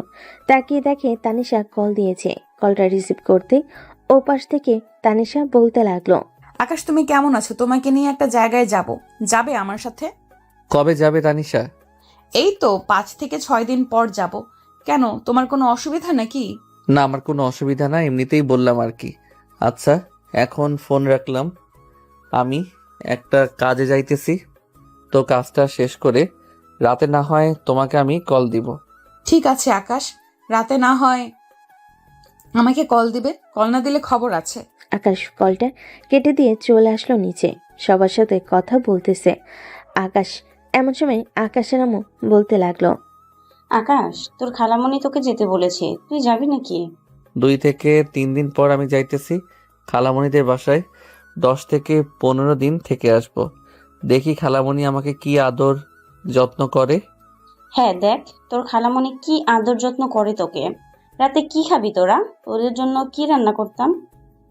তাকিয়ে দেখে তানিশা কল দিয়েছে। কলটা রিসিভ করতে ওপাশ থেকে তানিশা বলতে লাগলো, আকাশ, তুমি কেমন আছো? তোমাকে নিয়ে একটা জায়গায় যাব, যাবে আমার সাথে? কবে যাবে তানিশা? এই তো 5 থেকে 6 দিন পর যাব। কেন, তোমার কোনো অসুবিধা নাকি? না, আমার কোনো অসুবিধা না, এমনিতেই বললাম আর কি। আচ্ছা, এখন ফোন রাখলাম, আমি একটা কাজে যাইতেছি, তো কাজটা শেষ করে রাতে না হয় তোমাকে আমি কল দিব। ঠিক আছে আকাশ, রাতে না হয় আমাকে কল দিবে, কল না দিলে খবর আছে। আকাশ কলটা কেটে দিয়ে চলে আসলো নিচে। সবার সাথে কথা বলতেছে। আকাশ এমন সময় আকাশের আম্মু বলতে লাগলো, আকাশ, তোর খালামণি তোকে যেতে বলেছে, তুই যাবি নাকি? 2 থেকে 3 দিন পর আমি যাইতেছি খালামণিদের বাসায়। 10 থেকে 15 দিন থেকে আসব। দেখি খালামণি আমাকে কি আদর যত্ন করে। হ্যাঁ দেখ, তোর খালামণি কি আদর যত্ন করে তোকে। রাতে কি খাবি তোরা? তোদের জন্য কি রান্না করতাম।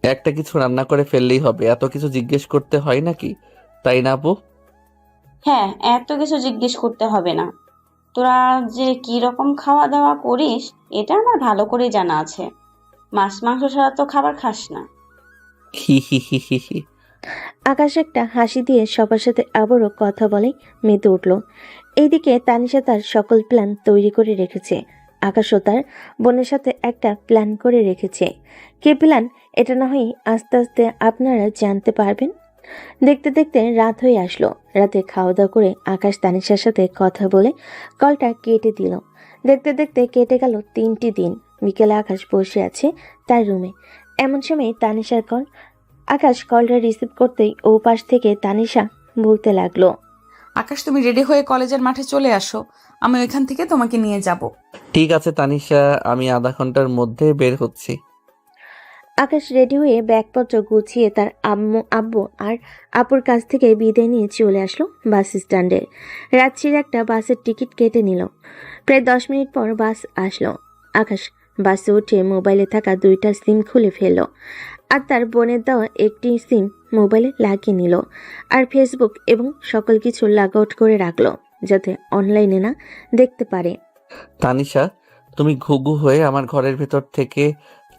একটা কিছু রান্না করে ফেললেই হবে, এত কিছু জিজ্ঞেস করতে হয় নাকি? তাই না আপু? হ্যাঁ, এত কিছু জিজ্ঞেস করতে হবে না। তোরা যে কি রকম খাওয়া দাওয়া করিস এটা আমার ভালো করে জানা আছে। মাছ মাংস ছাড়া তো খাবার খাস না। হি হি হি হি হি। আকাশ একটা হাসি দিয়ে সবার সাথে আবারও কথা বলে মেতে উঠল। এইদিকে তানিশা তার সকল প্ল্যান তৈরি করে রেখেছে। আকাশও তার বোনের সাথে একটা প্ল্যান করে রেখেছে। কি প্ল্যান, এটা না হয় আস্তে আস্তে আপনারা জানতে পারবেন। দেখতে দেখতে রাত হয়ে আসলো। রাতে খাওয়া দাওয়া করে আকাশ তানিশার সাথে কথা বলে কলটা কেটে দিল। দেখতে দেখতে কেটে গেল 3টি দিন। বিকেলে আকাশ বসে আছে তার রুমে। এমন সময় তানিশার কল। আকাশ কলটা রিসিভ করতেই ও পাশ থেকে তানিশা বলতে লাগলো, আকাশ, তুমি রেডি হয়ে কলেজের মাঠে চলে আসো, আমি ওইখান থেকে তোমাকে নিয়ে যাব। ঠিক আছে তানিশা, আমি আধা ঘন্টার মধ্যে বের হচ্ছি। আকাশ রেডি হয়ে ব্যাগপত্র গুছিয়ে তার আব্বু আর আপুর কাছ থেকে বিদায় নিয়ে চলে আসলো বাস স্ট্যান্ডে। রাত্রির একটা বাসের টিকিট কেটে নিল। প্রায় 10 মিনিট পর বাস আসলো। আকাশ বাসে উঠে মোবাইলে থাকা 2টা সিম খুলে ফেলল আর তার বোনের দেওয়া একটি সিম মোবাইলে লাগিয়ে নিল। আর ফেসবুক এবং সকল কিছু লগ আউট করে রাখলো যাতে অনলাইনে না দেখতে পারে। তানিশা, তুমি ঘুঘু হয়ে আমার ঘরের ভেতর থেকে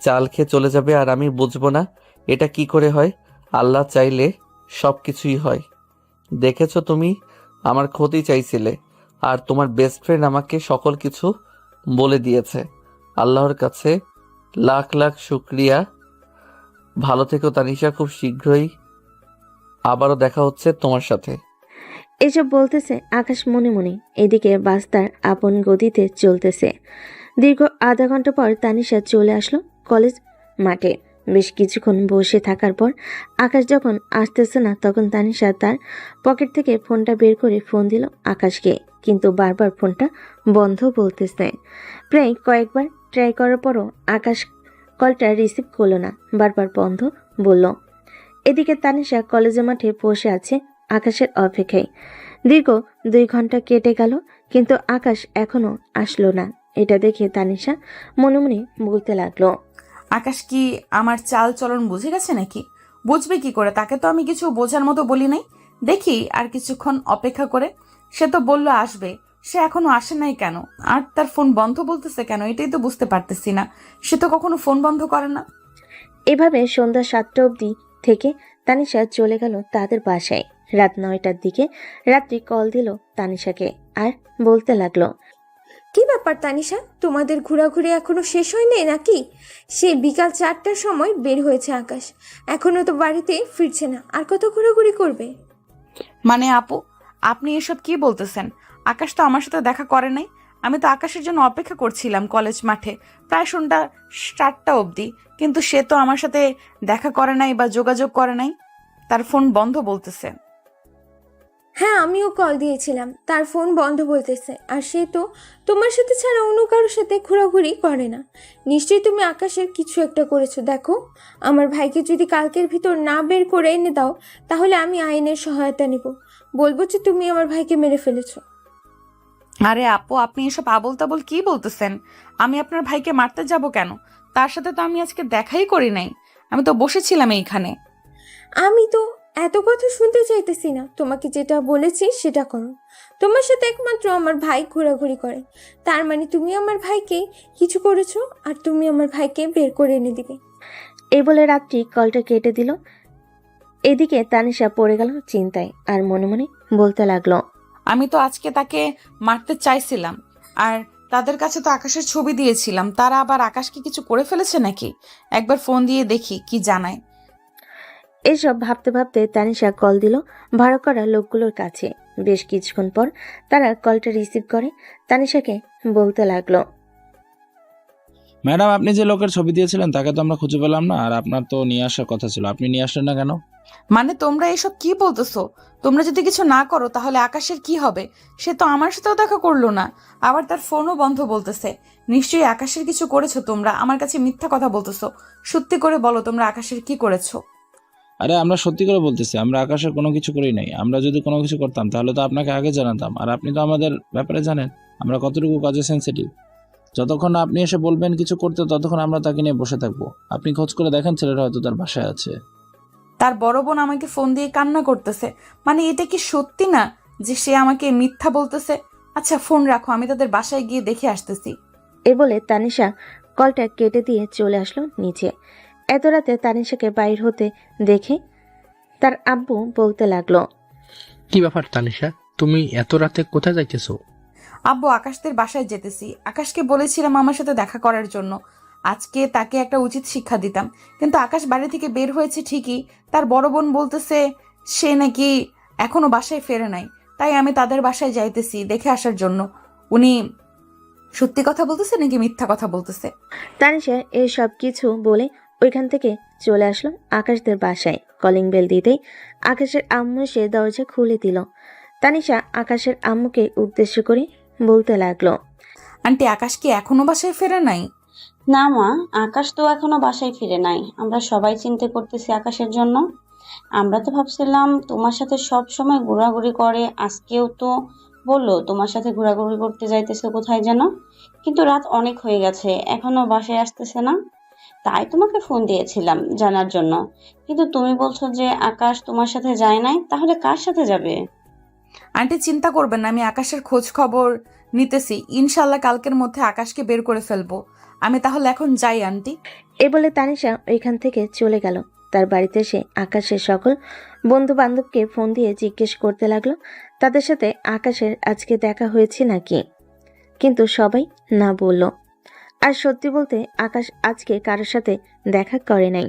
চাল খেয়ে চলে যাবে আর আমি বুঝবো না? এটা কি করে হয়? আল্লাহ চাইলে সব কিছুই হয়। দেখেছো, তুমি আমার ক্ষতি চাইছিলে আর তোমার বেস্ট ফ্রেন্ড আমাকে সকল কিছু বলে দিয়েছে। আল্লাহর কাছে লাখ লাখ শুক্রিয়া। ভালো থেকো তানিশা, খুব শীঘ্রই আবারও দেখা হচ্ছে তোমার সাথে। এসব বলতেছে আকাশ মনে মনে। এদিকে বাস তার আপন গতিতে চলতেছে। দীর্ঘ আধা ঘন্টা পর তানিশা চলে আসলো কলেজ মাঠে। বেশ কিছুক্ষণ বসে থাকার পর আকাশ যখন আসতেছে না তখন তানিশা তার পকেট থেকে ফোনটা বের করে ফোন দিল আকাশকে, কিন্তু বারবার ফোনটা বন্ধ বলতেছে। প্রায় কয়েকবার ট্রাই করার পরও আকাশ কলটা রিসিভ করলো না, বারবার বন্ধ বলল। এদিকে তানিশা কলেজের মাঠে বসে আছে আকাশের অপেক্ষায়। দীর্ঘ 2 ঘন্টা কেটে গেল কিন্তু আকাশ এখনো আসলো না। এটা দেখে তানিশা মনে মনে বলতে লাগলো, আকাশ কি আমার চাল চলন বুঝে গেছে নাকি? বুঝবে কি করে? তাকে তো আমি কিছু বোঝার মতো বলি নাই। দেখি আর কিছুক্ষণ অপেক্ষা করে। সে তো বললো আসবে, সে এখনো আসে নাই কেন? আর তার ফোন বন্ধ বলতেছে কেন? এটাই তো বুঝতে পারতেছি না। সে তো কখনো ফোন বন্ধ করে না। এভাবে সন্ধ্যা 7টা অবধি থেকে তানিশা চলে গেল তাদের বাসায়। রাত 9টার দিকে রাত্রি কল দিল তানিশাকে আর বলতে লাগলো, কি ব্যাপার তানিশা, তোমাদের ঘোরাঘুরি এখনো শেষ হয়নি নাকি? সেই বিকাল 4টার সময় বের হয়েছে আকাশ, এখনো তো বাড়িতে ফিরছে না, আর কত ঘোরাঘুরি করবে? মানে আপু, আপনি এসব কি বলতেছেন? আকাশ তো আমার সাথে দেখা করে নাই। আমি তো আকাশের জন্য অপেক্ষা করছিলাম কলেজ মাঠে প্রায় সন্ধ্যা 7টা অবধি, কিন্তু সে তো আমার সাথে দেখা করে নাই বা যোগাযোগ করে নাই। তার ফোন বন্ধ বলতেছে। হ্যাঁ, আমিও কল দিয়েছিলাম, তার ফোন বন্ধ বলতেছে। আর সে তো তোমার সাথে ছাড়া অন্য কারোর সাথে ঘোরাঘুরি করে না। নিশ্চয়ই তুমি আকাশের কিছু একটা করেছো। দেখো, আমার ভাইকে যদি কালকের ভিতর না বের করে এনে দাও তাহলে আমি আইনের সহায়তা নেব, বলবো যে তুমি আমার ভাইকে মেরে ফেলেছো। আরে আপু, আপনি এসব আবোল তাবোল কি বলতেছেন? আমি আপনার ভাইকে মারতে যাব কেন? তার সাথে তো আমি আজকে দেখাই করি নাই। আমি তো বসেছিলাম এইখানে। আমি তো এত কথা শুনতে চাইতেছি না, তোমাকে যেটা বলেছি সেটা করো। তোমার সাথে একমাত্র আমার ভাই ঘোরাঘুরি করে, তার মানে তুমি আমার ভাইকে কিছু করেছো আর তুমি আমার ভাইকে বের করে এনে দিবে। এই বলে রাত্রি কলটা কেটে দিল। এদিকে তানিশা পড়ে গেল চিন্তায় আর মনে মনে বলতে লাগলো, আমি তো আজকে তাকে মারতে চাইছিলাম, আর তাদের কাছে তো আকাশের ছবি দিয়েছিলাম। তারা আবার আকাশকে কিছু করে ফেলেছে নাকি? একবার ফোন দিয়ে দেখি কি জানায়। এসব ভাবতে ভাবতে তানিশা কল দিল ভাড়া করা লোকগুলোর কাছে। বেশ কিছুক্ষণ পর তারা কলটা রিসিভ করে তানিশাকে বলতে লাগলো, ম্যাডাম, আপনি যে লোকের ছবি দিয়েছিলেন তাকে তো আমরা খুঁজে পেলাম না, আর আপনার তো নিয়ে আসার কথা ছিল, আপনি নিয়ে আসলেন না কেন? মানে তোমরা এসব কি বলতেছো? তোমরা যদি কিছু না করো তাহলে আকাশের কি হবে? সে তো আমার সাথেও দেখা করলো না, আবার তার ফোনও বন্ধ বলতেছে। নিশ্চয়ই আকাশের কিছু করেছো তোমরা। আমার কাছে মিথ্যা কথা বলতেছো। সত্যি করে বলো তোমরা আকাশের কি করেছো? আরে আমরা সত্যি করে বলতেছি, আমরা আকাশের কোনো কিছু করি নাই। আমরা যদি কোনো কিছু করতাম তাহলে তো আপনাকে আগে জানাতাম, আর আপনি তো আমাদের ব্যাপারে জানেন আমরা কতটুকু কাজে সেন্সিটিভ। যতক্ষণ না আপনি এসে বলবেন কিছু করতে, ততক্ষণ আমরা তাকে নিয়ে বসে থাকবো। আপনি খোঁজ করে দেখেন, ছেলেটা হয়তো তার বাসায় আছে। তার বড় বোন আমাকে ফোন দিয়ে কান্না করতেছে। মানে এটা কি সত্যি না যে সে আমাকে মিথ্যা বলতেছে? আচ্ছা ফোন রাখো, আমি তাদের বাসায় গিয়ে দেখে আসতেছি। এ বলে তানিশা কলটা কেটে দিয়ে চলে আসলো নিচে। এত রাতে তানিশাকে বাইর হতে দেখে তার আব্বু বলতে লাগলো, কি ব্যাপার তানিশা, তুমি এত রাতে কোথায় যাইতেছো? আব্বু, আকাশদের বাসায় যেতেছি। আকাশকে বলেছিলাম আমার সাথে দেখা করার জন্য। আজকে তাকে একটা উচিত শিক্ষা দিতাম, কিন্তু আকাশ বাড়ি থেকে বের হয়েছে ঠিকই, তার বড় বোন বলতেছে সে নাকি এখনো বাসায় ফেরে নাই। তাই আমি তাদের বাসায় যাইতেছি দেখে আসার জন্য। উনি সত্যি কথা বলতেছে নাকি মিথ্যা কথা বলতেছে? তানিশা এই সব কিছু বলে ওইখান থেকে চলে আসলো আকাশদের বাসায়। কলিং বেল দিতেই আকাশের আম্মু এসে দরজা খুলে দিল। তানিশা আকাশের আম্মুকে উদ্দেশ্য করে বলতে লাগলো, আন্টি, আকাশ কি এখনো বাসায় ফেরে নাই? না মা, আকাশ তো এখনো বাসায় ফিরে নাই। আমরা সবাই চিন্তা করতেছি আকাশের জন্য। আমরা তো ভাবছিলাম তোমার সাথে সব সময় ঘোরাঘুরি করে, আজকেও তো বললো তোমার সাথে ঘোরাঘুরি করতে যাইতেছে কোথায় যেন, কিন্তু রাত অনেক হয়ে গেছে, এখনো বাসায় আসতেছে না। তাই তোমাকে ফোন দিয়েছিলাম জানার জন্য, কিন্তু তুমি বলছো যে আকাশ তোমার সাথে যায় নাই, তাহলে কার সাথে যাবে? আন্টি চিন্তা করবেন না, আমি আকাশের খোঁজ খবর নিতেছি। ইনশাল্লাহ কালকের মধ্যে আকাশকে বের করে ফেলবো। আমি তাহলে এখন যাই আন্টি। এ বলে তানিশা ওইখান থেকে চলে গেল। তার বাড়িতে এসে আকাশের সকল বন্ধু বান্ধবকে ফোন দিয়ে জিজ্ঞেস করতে লাগলো তাদের সাথে আকাশের আজকে দেখা হয়েছে নাকি, কিন্তু সবাই না বলল। আর সত্যি বলতে আকাশ আজকে কারোর সাথে দেখা করে নাই।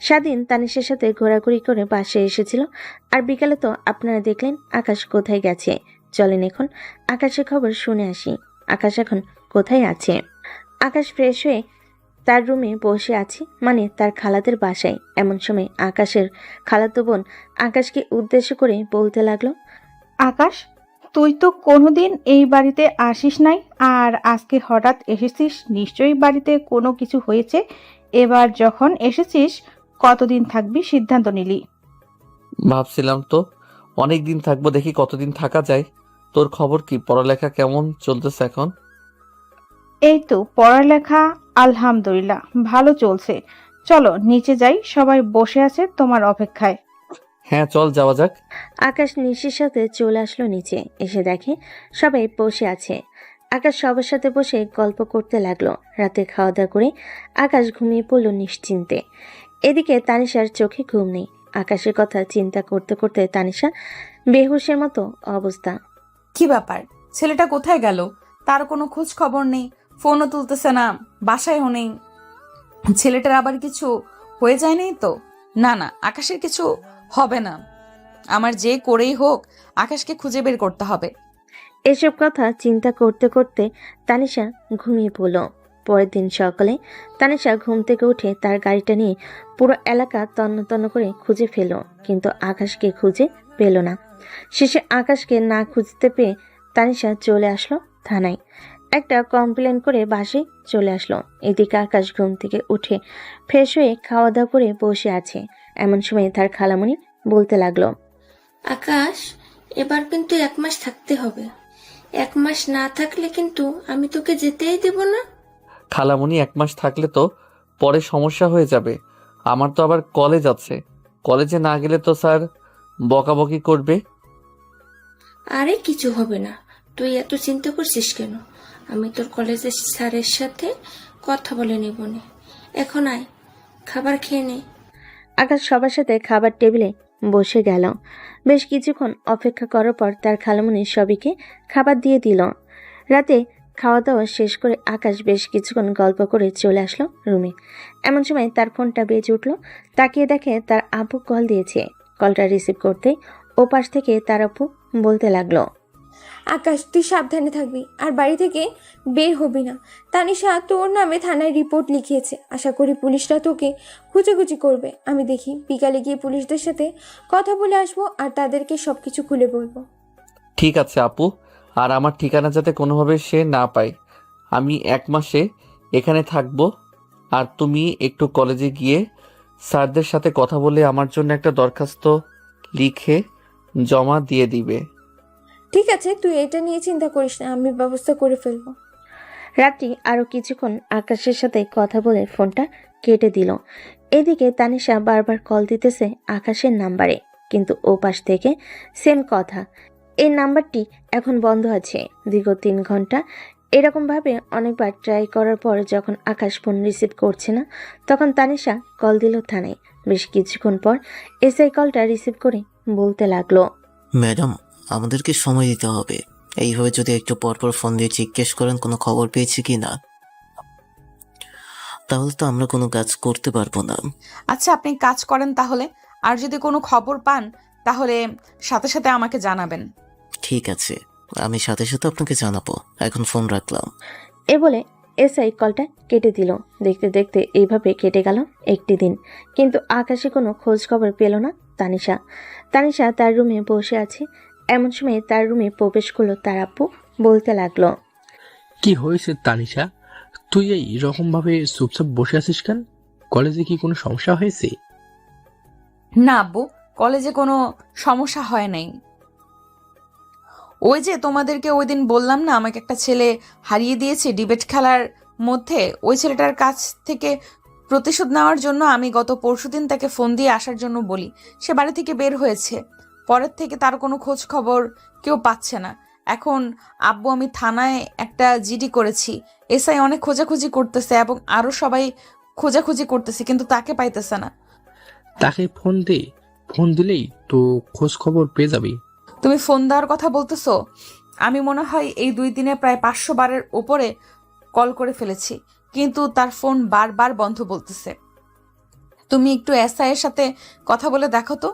স্বাধীন তানিশের সাথে ঘোরাঘুরি করে বাসায় এসেছিল, আর বিকালে তো আপনারা দেখলেন আকাশ কোথায় গেছে। চলেন এখন আকাশের খবর শুনে আসি। আকাশ এখন কোথায় আছে? আকাশ ফ্রেশ হয়ে তার রুমে বসে আছে, মানে তার খালাদের বাসায়। এমন সময় আকাশের খালাতো বোন আকাশকে উদ্দেশ্য করে বলতে লাগলো, আকাশ, তুই তো কোনোদিন এই বাড়িতে আসিস নাই, আর আজকে হঠাৎ এসেছিস, নিশ্চয়ই বাড়িতে কোনো কিছু হয়েছে। এবার যখন এসেছিস কতদিন থাকবি সিদ্ধান্ত নিলি? ভাবছিলাম তো অনেক দিন থাকবো, দেখি কতদিন থাকা যায়। তোর খবর কি? পড়ালেখা কেমন চলতেছে এখন? এই তো পড়ালেখা আলহামদুলিল্লাহ ভালো চলছে। চলো নিচে যাই, সবাই বসে আছে তোমার অপেক্ষায়। হ্যাঁ চল যাওয়া যাক। আকাশ নিশির সাথে চলে আসলো নিচে। এসে দেখে সবাই বসে আছে। আকাশ সবার সাথে বসে গল্প করতে লাগলো। রাতে খাওয়া দাওয়া করে আকাশ ঘুমিয়ে পড়ল নিশ্চিন্তে। এদিকে তানিশার চোখে ঘুম নেই। আকাশের কথা চিন্তা করতে করতে তানিশা বেহুশের মতো অবস্থা। কি ব্যাপার, ছেলেটা কোথায় গেল? তার কোনো খোঁজ খবর নেই, ফোনও তুলতেছে না, বাসায়ও নেই। ছেলেটার আবার কিছু হয়ে যায়নি তো? না না, আকাশের কিছু হবে না। আমার যে করেই হোক আকাশকে খুঁজে বের করতে হবে। এসব কথা চিন্তা করতে করতে তানিশা ঘুমিয়ে পড়ল। পরের দিন সকালে তানিশা ঘুম থেকে উঠে তার গাড়িটা নিয়ে পুরো এলাকা তন্ন তন্ন করে খুঁজে ফেল, কিন্তু আকাশকে খুঁজে পেল না। শেষে আকাশকে না খুঁজতে পেয়ে তানিশা চলে আসলো থানায়। একটা কমপ্লেন করে বাসে চলে আসলো। এদিকে আকাশ ঘুম থেকে উঠে ফ্রেশ হয়ে খাওয়া দাওয়া করে বসে আছে। এমন সময় তার খালামণি বলতে লাগলো, আকাশ, এবার কিন্তু 1 মাস থাকতে হবে। 1 মাস না থাকলে কিন্তু আমি তোকে যেতেই দেব না। খালামণি 1 মাস থাকলে তো পরে সমস্যা হয়ে যাবে। আমার তো আবার কলেজ আছে, কলেজে না গেলে তো স্যার বকাবকি করবে। আরে কিছু হবে না, তুই এত চিন্তা করছিস কেন? আমি তোর কলেজের স্যারের সাথে কথা বলে নেব নে। এখন আয়, খাবার খেয়ে নে। আকাশ সবার সাথে খাবার টেবিলে বসে গেল। বেশ কিছুক্ষণ অপেক্ষা করার পর তার খালামণি সবাইকে খাবার দিয়ে দিল। রাতে খাওয়া দাওয়া শেষ করে আকাশ বেশ কিছুক্ষণ গল্প করে চলে আসলো রুমে। এমন সময় তার ফোনটা বেজে উঠল। তাকিয়ে দেখে তার আপু কল দিয়েছে। কলটা রিসিভ করতে ওপাশ থেকে তার আপু বলতে লাগলো, আকাশ, তুই সাবধানে থাকবি আর বাড়ি থেকে বের হবি না। তানিশা তোর নামে থানায় রিপোর্ট লিখিয়েছে, আশা করি পুলিশরা তোকে খুঁজেখুঁজি করবে। আমি দেখি বিকালে গিয়ে পুলিশদের সাথে কথা বলে আসবো আর তাদেরকে সবকিছু খুলে বলবো। ঠিক আছে আপু, আর আমার ঠিকানা যাতে কোনোভাবে সে না পায়। আমি 1 মাসে এখানে থাকবো, আর তুমি একটু কলেজে গিয়ে স্যারদের সাথে কথা বলে আমার জন্য একটা দরখাস্ত লিখে জমা দিয়ে দিবে। ঠিক আছে, তুই এটা নিয়ে চিন্তা করিস না, আমি ব্যবস্থা করে ফেলবো। রাত্রি আরও কিছুক্ষণ আকাশের সাথে কথা বলে ফোনটা কেটে দিল। এদিকে তানিশা বারবার কল দিতেছে আকাশের নাম্বারে, কিন্তু ও পাশ থেকে সেম কথা। এই নাম্বারটি এখন বন্ধ আছে। দীর্ঘ 3 ঘন্টা এরকমভাবে অনেকবার ট্রাই করার পর যখন আকাশ ফোন রিসিভ করছে না, তখন তানিশা কল দিল থানায়। বেশ কিছুক্ষণ পর এসআই কলটা রিসিভ করে বলতে লাগলো, ম্যাডাম, আমাদেরকে সময় দিতে হবে। এইভাবে যদি একটু পরপর ফোন দিয়ে জিজ্ঞেস করেন কোনো খবর পেয়েছি কি না, তাহলে তো আমরা কোনো কাজ করতে পারবো না। আচ্ছা, আপনি কাজ করেন তাহলে, আর যদি কোনো খবর পান তাহলে সাথে সাথে আমাকে জানাবেন। ঠিক আছে, আমি সাথে সাথে আপনাকে জানাবো। এখন ফোন রাখলাম। এ বলে এসআই কলটা কেটে দিল। দেখতে দেখতে এইভাবে কেটে গেল একটি দিন, কিন্তু আকাশে কোনো খোঁজ খবর পেল না তানিশা। তানিশা তার রুমে বসে আছে। এমন সময় তার রুমে প্রবেশ করলো তার আব্বু। বলতে লাগলো, কি হয়েছে তানিশা, তুই এই রকম ভাবে চুপচাপ বসে আছিস কেন? কলেজে কি কোনো সমস্যা হয়েছে? না আব্বু, কলেজে কোনো সমস্যা হয় নাই। ওই যে তোমাদেরকে ওই দিন বললাম না, আমাকে একটা ছেলে হারিয়ে দিয়েছে ডিবেট খেলার মধ্যে। ওই ছেলেটার কাছ থেকে প্রতিশোধ নেওয়ার জন্য আমি গত পরশুদিন তাকে ফোন দিয়ে আসার জন্য বলি। সে বাড়ি থেকে বের হয়েছে। পরের থেকে তার কোনো খোঁজ খবর কেউ পাচ্ছে না। এখন আব্বু, আমি থানায় একটা জিডি করেছি। এসআই অনেক খোঁজাখুঁজি করতেছে এবং আরো সবাই খোঁজাখুঁজি করতেছে, কিন্তু তাকে পাইতেছে না। তাকে ফোন দে, ফোন দিলেই তো খোঁজ খবর পেয়ে যাবি। তুমি ফোন দেওয়ার কথা বলতেছো? আমি মনে হয় এই 2 দিনে প্রায় 500 বারের উপরে কল করে ফেলেছি, কিন্তু তার ফোন বারবার বন্ধ বলতেছে। তুমি একটু এসআই এর সাথে কথা বলে দেখো তো।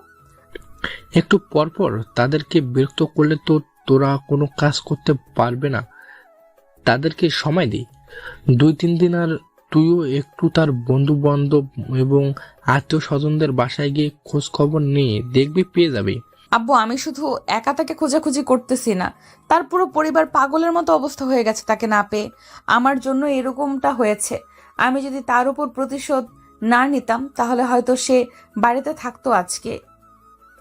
একটু পরপর তাদেরকে বিরক্ত করলে তো তোরা কোনো কাজ করতে পারবে না। তাদেরকে সময় দে 2-3 দিন, আর তুইও একটু তার বন্ধু বান্ধব এবং আত্মীয় স্বজনদের বাসায় গিয়ে খোঁজ খবর নিয়ে দেখবি পেয়ে যাবে। আব্বু, আমি শুধু একা তাকে খোঁজাখুঁজি করতেছি না, তার পুরো পরিবার পাগলের মতো অবস্থা হয়ে গেছে তাকে না পেয়ে। আমার জন্য এরকমটা হয়েছে। আমি যদি তার উপর প্রতিশোধ না নিতাম তাহলে হয়তো সে বাড়িতে থাকতো আজকে।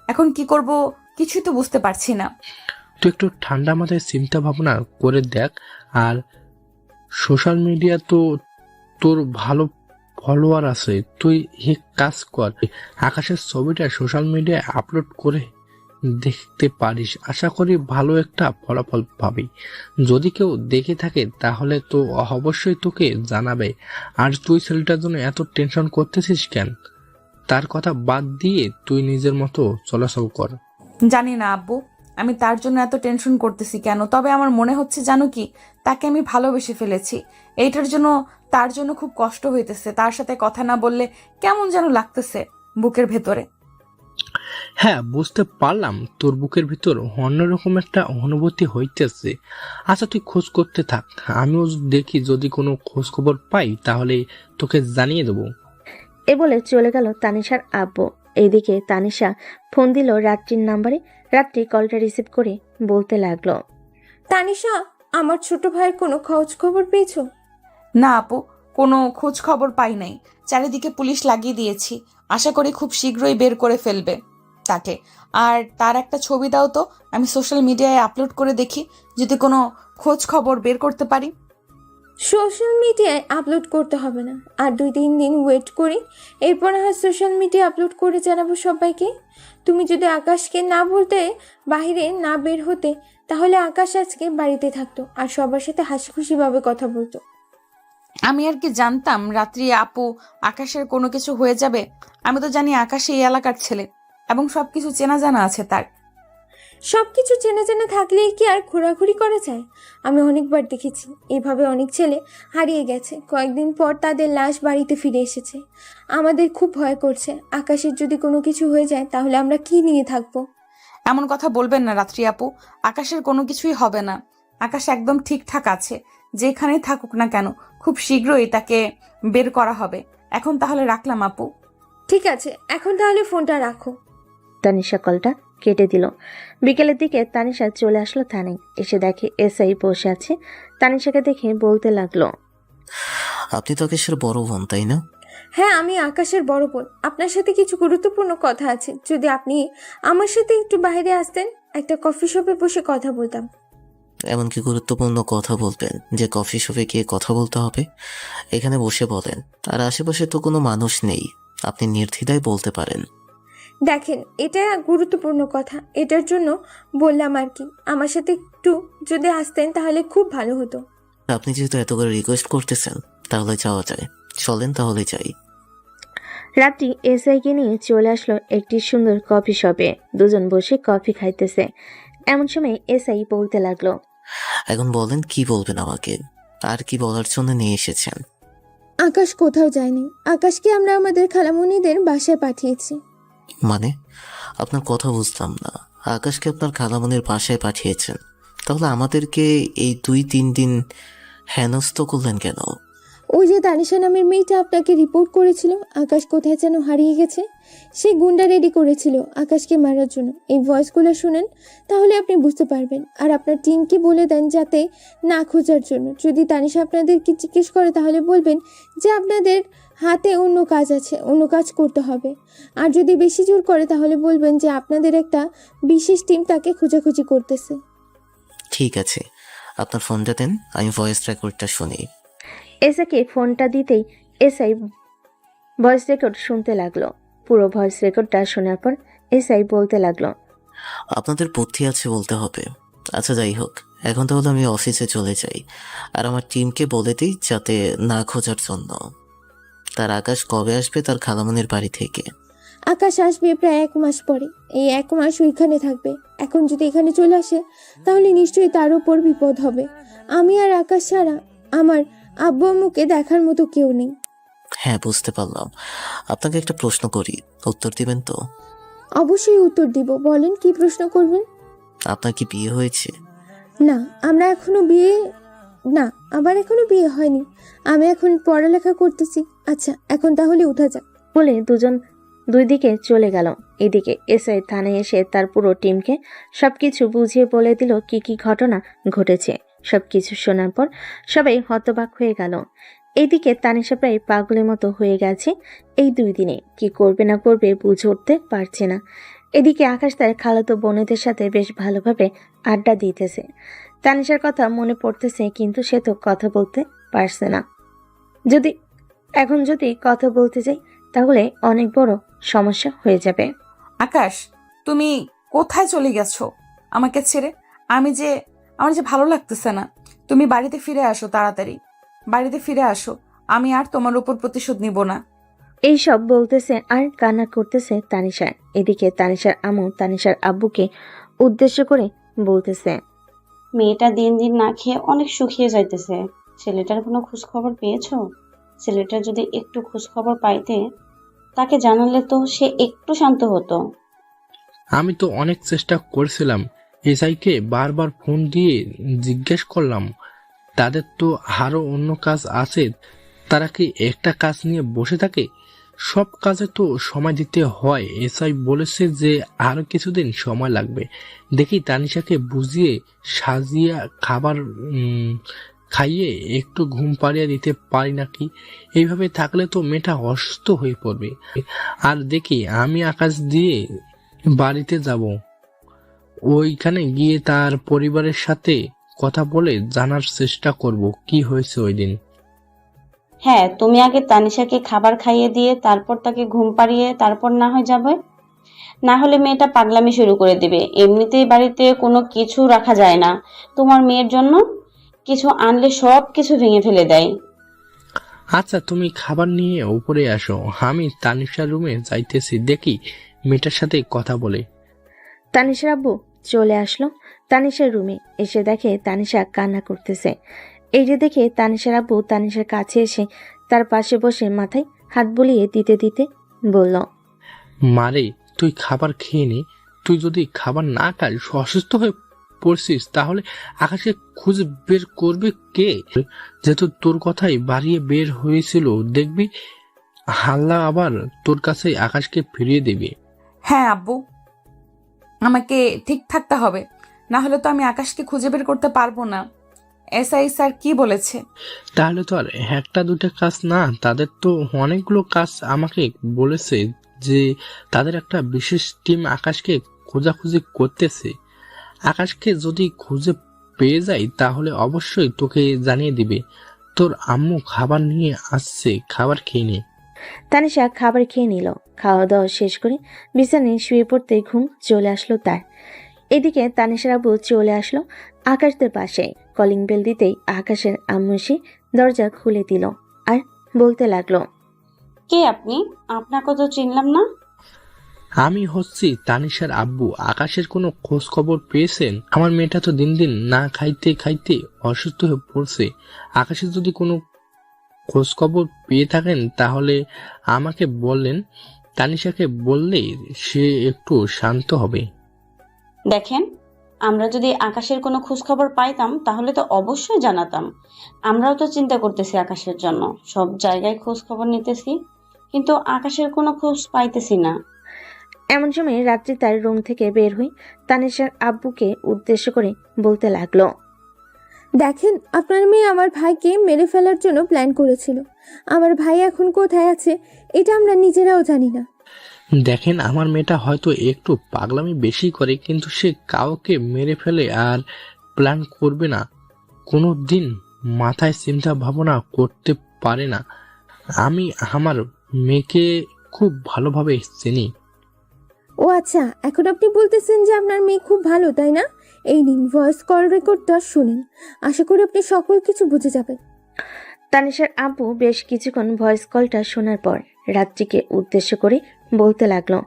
এখন কি করব কিছুই তো বুঝতে পারছি না। তুই একটু ঠান্ডা মাথায় চিন্তা ভাবনা করে দেখ। আর সোশ্যাল মিডিয়া তো তোর ভালো ফলোয়ার আছে, তুই এক কাজ কর, আকাশের ছবিটা সোশ্যাল মিডিয়ায় আপলোড করে দেখতে পারিস। আশা করি ভালো একটা ফলাফল পাবি। যদি কেউ দেখে থাকে তাহলে তো অবশ্যই তোকে জানাবে। আর তুই ছেলেটার জন্য এত টেনশন করতেছিস কেন? তার কথা বাদ দিয়ে তুই নিজের মতো চলাচল কর। জানি না আব্বু, আমি তার জন্য এত টেনশন করতেছি কেন। তবে আমার মনে হচ্ছে জানো কি, তাকে আমি ভালোবেসে ফেলেছি। এইটার জন্য তার জন্য খুব কষ্ট হইতেছে। তার সাথে কথা না বললে কেমন যেন লাগতেছে বুকের ভেতরে। হ্যাঁ, বুঝতে পারলাম তোর বুকের ভিতর অন্যরকম একটা অনুভূতি হইতেছে। আচ্ছা, তুই খোঁজ করতে থাক, আমিও দেখি যদি কোনো খোঁজ খবর পাই তাহলে তোকে জানিয়ে দেবো। এ বলে চলে গেল তানিশার আব্বু। এইদিকে তানিশা ফোন দিল রাত্রির নাম্বারে। রাত্রি কলটা রিসিভ করে বলতে লাগলো, তানিশা, আমার ছোট ভাইয়ের কোনো খোঁজ খবর পেয়েছো? না আপু, কোনো খোঁজ খবর পাই নাই। চারিদিকে পুলিশ লাগিয়ে দিয়েছি। আশা করি খুব শীঘ্রই বের করে ফেলবে তাকে। আর তার একটা ছবি দাও তো, আমি সোশ্যাল মিডিয়ায় আপলোড করে দেখি যদি কোনো খোঁজ খবর বের করতে পারি। সোশ্যাল মিডিয়ায় আপলোড করতে হবে না, আর 2-3 দিন ওয়েট করি, এরপর হয় সোশ্যাল মিডিয়া আপলোড করে জানাবো সবাইকে। তুমি যদি আকাশকে না বলতে, বাইরে না বের হতে, তাহলে আকাশ আজকে বাড়িতে থাকতো আর সবার সাথে হাসি খুশিভাবে কথা বলতো। আমি আর কি জানতাম রাত্রি আপু আকাশের কোনো কিছু হয়ে যাবে। আমি তো জানি আকাশ এই এলাকার ছেলে এবং সবকিছু চেনা জানা আছে তার। সবকিছু চেনা চেনা থাকলেই কি আর ঘোরাঘুরি করা যায়? আমি অনেকবার দেখেছি এভাবে অনেক ছেলে হারিয়ে গেছে, কয়েকদিন পর তাদের লাশ বাড়িতে ফিরে এসেছে। আমাদের খুব ভয় করছে, আকাশের যদি কোনো কিছু হয়ে যায় তাহলে আমরা কি নিয়ে থাকবো? এমন কথা বলবেন না রাত্রি আপু, আকাশের কোনো কিছুই হবে না। আকাশ একদম ঠিকঠাক আছে, যেখানেই থাকুক না কেন খুব শীঘ্রই তাকে বের করা হবে। এখন তাহলে রাখলাম আপু। ঠিক আছে, এখন তাহলে ফোনটা রাখো। তানিশা কলটা কেটে দিল। বিকেলের দিকে তানিশা চলে আসলো থানায়। এসে দেখে এসআই বসে আছে। তানিশাকে দেখে বলতে লাগলো, আপনি তো আকাশের বড় বোন, তাই না? হ্যাঁ, আমি আকাশের বড় বোন। আপনার সাথে কিছু গুরুত্বপূর্ণ কথা আছে। যদি আপনি আমার সাথে একটু বাইরে আসতেন, একটা কফি শপে বসে কথা বলতাম। এমন কি গুরুত্বপূর্ণ কথা বলবেন যে কফি শপে গিয়ে কথা বলতে হবে? এখানে বসে বলেন। আর আশেপাশে তো কোনো মানুষ নেই, আপনি নির্দ্বিধায় বলতে পারেন। দেখেন, এটা গুরুত্বপূর্ণ কথা, এটার জন্য বললাম আর কি। আমার সাথে একটু যদি আসতেন তাহলে খুব ভালো হতো। আপনি যেহেতু এত করে রিকোয়েস্ট করতেছেন, তাহলে যাওয়া যায়। চলেন তাহলে যাই। রাত্রি এসআইকে নিয়ে চলে আসলো একটি সুন্দর কফি শপে। দুজন বসে কফি খাইতেছে। এমন সময় এসআই বলতে লাগলো, এখন বলেন কি বলবেন আমাকে, আর কি বলার জন্য নিয়ে এসেছেন? আকাশ কোথাও যায়নি। আকাশকে আমরা আমাদের খালামণিদের বাসায় পাঠিয়েছি। মানে, আপনার কথা বুঝলাম না। আকাশকে আপনার খালামণির বাসায় পাঠিয়েছেন, তাহলে আমাদেরকে এই 2-3 দিন হেনস্থ করলেন কেন? ওই যে তানিশা নামের মেয়েটা আপনাকে রিপোর্ট করেছিল আকাশ কোথায় যেন হারিয়ে গেছে, সে গুন্ডা রেডি করেছিল আকাশকে মারার জন্য। এই ভয়েসগুলো শুনেন, তাহলে আপনি বুঝতে পারবেন। আর আপনার টিমকে বলে দেন যাতে না খোঁজার জন্য। যদি তানিশা আপনাদেরকে জিজ্ঞেস করে তাহলে বলবেন যে আপনাদের হাতে অন্য কাজ আছে, অন্য কাজ করতে হবে। আর যদি বেশি জোর করে তাহলে বলবেন যে আপনাদের একটা বিশেষ টিম তাকে খোঁজাখুঁজি করতেছে। ঠিক আছে, আপনার ফোনটা দেন, আমি ভয়েস রেকর্ডটা শুনি। এসআইকে ফোনটা দিতেই এসআই ভয়েস রেকর্ড শুনতে লাগলো। পুরো ভয়েস রেকর্ডটা শোনার পর এসআই বলতে লাগলো, আপনাদের বুদ্ধি আছে বলতে হবে। আচ্ছা যাই হোক, এখন তাহলে আমি অফিসে চলে যাই। আর আমার টিমকে বলে দিই যাতে না খোঁজার জন্য। তার আকাশ কবে আসবে তার খালামণির বাড়ি থেকে? আকাশ আসবে প্রায় 1 মাস পরে। এই 1 মাস ওইখানে থাকবে। এখন যদি এখানে চলে আসে তাহলে নিশ্চয়ই তার উপর বিপদ হবে। আমি আর আকাশ ছাড়া আমার আব্বু আম্মুকে দেখার মতো কেউ নেই। হ্যাঁ, বুঝতে পারলাম। আপনাকে একটা প্রশ্ন করি, উত্তর দিবেন তো? অবশ্যই উত্তর দিব। বলেন, কি প্রশ্ন করবেন? আপনার কি বিয়ে হয়েছে? না, আমার এখনো বিয়ে হয়নি। আমি এখন পড়ালেখা করতেছি। আচ্ছা, এখন তাহলে উঠা যাক। বলে দুজন দুই দিকে চলে গেল। এদিকে এসআই থানায় এসে তার পুরো টিমকে সবকিছু বুঝিয়ে বলে দিল কি কি ঘটনা ঘটেছে। সবকিছু শোনার পর সবাই হতবাক হয়ে গেল। এইদিকে তানিশা প্রায় পাগলের মতো হয়ে গেছে। এই 2 দিনে কি করবে না করবে বুঝে উঠতে পারছে না। এদিকে আকাশ তার খালাতো বোনেদের সাথে বেশ ভালোভাবে আড্ডা দিতেছে। তানিশার কথা মনে পড়তেছে, কিন্তু সে তো কথা বলতে পারছে না। যদি কথা বলতে যাই তাহলে অনেক বড় সমস্যা হয়ে যাবে। আকাশ, তুমি কোথায় চলে গেছো আমাকে ছেড়ে? আমার যে ভালো লাগতেছে না। তুমি বাড়িতে ফিরে আসো, তাড়াতাড়ি বাড়িতে ফিরে আসো। আমি আর তোমার উপর প্রতিশোধ নিব না। এইসব বলতেছে আর কান্না করতেছে তানিশা। এদিকে তানিশার আম্মু তানিশার আব্বুকে উদ্দেশ্য করে বলতেছে, মেয়েটা দিন দিন না খেয়ে অনেক শুকিয়ে যাইতেছে। ছেলেটার কোনো খোঁজ খবর পেয়েছো? ছেলেটার যদি একটু খোঁজ খবর পাইতে, তাকে জানালে তো সে একটু শান্ত হতো। আমি তো অনেক চেষ্টা করেছিলাম। এসআইকে বারবার ফোন দিয়ে জিজ্ঞেস করলাম, তাদের তো আরো অন্য কাজ আছে, তারা কি একটা কাজ নিয়ে বসে থাকে? সব কাজে তো সময় দিতে হয়। এসআই বলেছে যে আরো কিছুদিন সময় লাগবে। দেখি তানিশাকে বুঝিয়ে সাজিয়ে খাবার খাইয়ে একটু ঘুম পাড়িয়ে দিতে পারি নাকি। এইভাবে থাকলে তো মেয়েটা অসুস্থ হয়ে পড়বে। আর দেখি আমি আকাশ দিয়ে বাড়িতে যাব, ওইখানে গিয়ে তার পরিবারের সাথে কথা বলে জানার চেষ্টা করব কি হয়েছে ওই দিন। হ্যাঁ, তুমি আগে তানিশাকে খাবার খাইয়ে দিয়ে তারপর তাকে ঘুম পাড়িয়ে তারপর না হয় যাবে। না হলে মেয়েটা পাগলামি শুরু করে দিবে। এমনিতেই বাড়িতে কোনো কিছু রাখা যায় না, তোমার মেয়ের জন্য কিছু আনলে সব কিছু ভেঙে ফেলে দেয়। আচ্ছা, তুমি খাবার নিয়ে উপরে আসো, আমি তানিশার রুমে যাইতেছি, দেখি মেয়েটার সাথে কথা বলে। তানিশার আব্বু চলে আসলো তানিশার রুমে। এসে দেখে তানিশা কান্না করতেছে। এই যে দেখে তানিশার আব্বু তানিশার কাছে এসে তার পাশে বসে মাথায় হাত বুলিয়ে দিতে দিতে বলল, মারে, তুই খাবার খেয়ে নে, তুই যদি খাবার না খাস অসুস্থ হয়ে পড়ছিস তাহলে আকাশকে খুঁজে বের করবে কে? যেহেতু তোর কথাই বাড়িয়ে বের হয়েছিল, দেখবি হাল্লা আবার তোর কাছে আকাশকে ফিরিয়ে দেবে। হ্যাঁ আব্বু, আমাকে ঠিক থাকতে হবে, না হলে তো আমি আকাশকে খুঁজে বের করতে পারবো না। এসআই স্যার কি বলেছে? তাহলে তো আর একটা দুটা কাজ না, তাদের তো অনেকগুলো কাজ। আমাকে বলেছে যে তাদের একটা বিশেষ টিম আকাশকে খোঁজাখুঁজি করতেছে। আকাশকে যদি খুঁজে পেয়ে যায় তাহলে অবশ্যই তোকে জানিয়ে দিবে। তোর আম্মু খাবার নিয়ে আসছে, খাবার খেয়ে নে। তানিশা খাবার খেয়ে নিল। খাওয়া দাওয়া শেষ করে বিছানায় শুয়ে পড়তে ঘুম চলে আসলো তার। এদিকে তানিশার আব্বু চলে আসলো আকাশদের পাশে। কলিং বেল দিতেই আকাশের আম্মু এসে দরজা খুলে দিল আর বলতে লাগলো, কে আপনি? আপনাকে তো চিনলাম না। আমি হচ্ছি তানিশার আব্বু। আকাশের কোনো খোঁজ খবর পেয়েছেন? আমার মেয়েটা তো দিন দিন না খাইতে খাইতে অসুস্থ হয়ে পড়ছে। আকাশের যদি কোনো খোঁজ খবর পেয়ে থাকেন তাহলে আমাকে বললেন। তানিশাকে বললে সে একটু শান্ত হবে। দেখেন, আমরা যদি আকাশের কোনো খোঁজ খবর পাইতাম তাহলে তো অবশ্যই জানাতাম। আমরাও তো চিন্তা করতেছি আকাশের জন্য, সব জায়গায় খোঁজ খবর নিতেছি, কিন্তু আকাশের কোনো খোঁজ পাইতেছি না। এমন সময় রাত্রি তার রুম থেকে বের হয়ে তানিশার আব্বুকে উদ্দেশ্য করে বলতে লাগলো, দেখেন, আপনার মেয়ে আমার ভাইকে মেরে ফেলার জন্য প্ল্যান করেছিল। আমার ভাই এখন কোথায় আছে এটা আমরা নিজেরাও জানি না। দেখেন, আমার মেয়েটা হয়তো একটু পাগলামি বেশি করে, কিন্তু সে কাউকে মেরে ফেলে আর প্ল্যান করবে না। কোনো দিন মাথায় চিন্তা ভাবনা করতে পারে না। আমি আমার মেয়েকে খুব ভালোভাবে চিনি। ও আচ্ছা, এখন আপনি বলতেছেন যে আপনার মেয়ে খুব ভালো, তাই না? এই নিন ভয়েস কল রেকর্ডটা শুনেন, আশা করি আপনি সকল কিছু বুঝে যাবেন। তানিশার আব্বু বেশ কিছুক্ষণ ভয়েস কলটা শোনার পর রাত্রিকে উদ্দেশ্য করে বলতে লাগলো,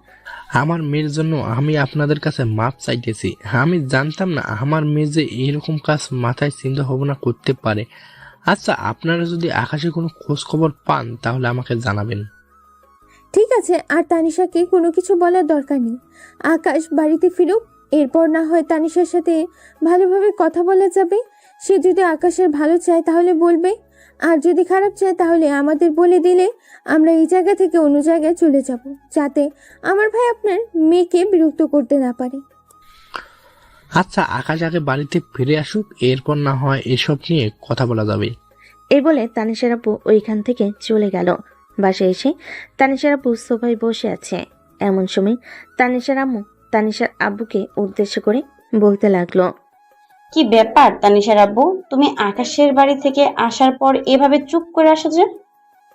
আমার মেয়ের জন্য আমি আপনাদের কাছে মাপ চাইতেছি। আমি জানতাম না আমার মেয়ে যে এরকম কাজ মাথায় চিন্তা ভাবনা করতে পারে। আচ্ছা, আপনারা যদি আকাশে কোনো খোঁজ খবর পান তাহলে আমাকে জানাবেন। ঠিক আছে, আর তানিশাকে কোনো কিছু বলার দরকার নেই। আকাশ বাড়িতে ফিরুক, এরপর না হয় তানিশার সাথে ভালোভাবে কথা বলা যাবে। সে যদি আকাশের ভালো চায় তাহলে বলবে, আর যদি খারাপ চায় তাহলে আমাদের বলে দিলে আমরা এই জায়গা থেকে অন্য জায়গায় চলে যাব, যাতে আমার ভাই আপনার মেয়েকে বিরক্ত করতে না পারে। আচ্ছা, আকাশ আগে বাড়িতে ফিরে আসুক, এরপর না হয় এসব নিয়ে কথা বলা যাবে। এই বলে তানিশার আব্বু ওইখান থেকে চলে গেল। বাসায় এসে তানিশার আব্বু সোফায় বসে আছে। এমন সময় তানিশার আম্মু তানিশার আব্বুকে উদ্দেশ্য করে বলতে লাগলো, কি ব্যাপার তানিশার আব্বু, তুমি আকাশের বাড়ি থেকে আসার পর এভাবে চুপ করে আসো যে?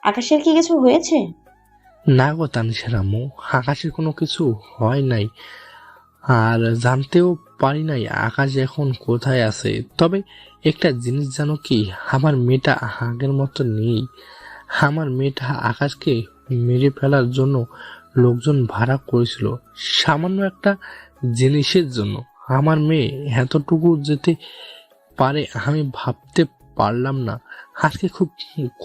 আকাশের কি কিছু হয়েছে? না গো তানিশার আম্মু, আকাশের কোনো কিছু হয় নাই, আর জানতেও পারি নাই আকাশ এখন কোথায় আছে। তবে একটা জিনিস জানো কি, আমার মেয়েটা আগের মতো নেই। আমার মেয়েটা আকাশকে মেরে ফেলার জন্য লোকজন ভাড়া করেছিল সামান্য একটা জিনিসের জন্য। আমার মেয়ে এতটুকু যেতে পারে আমি ভাবতে পারলাম না। আজকে খুব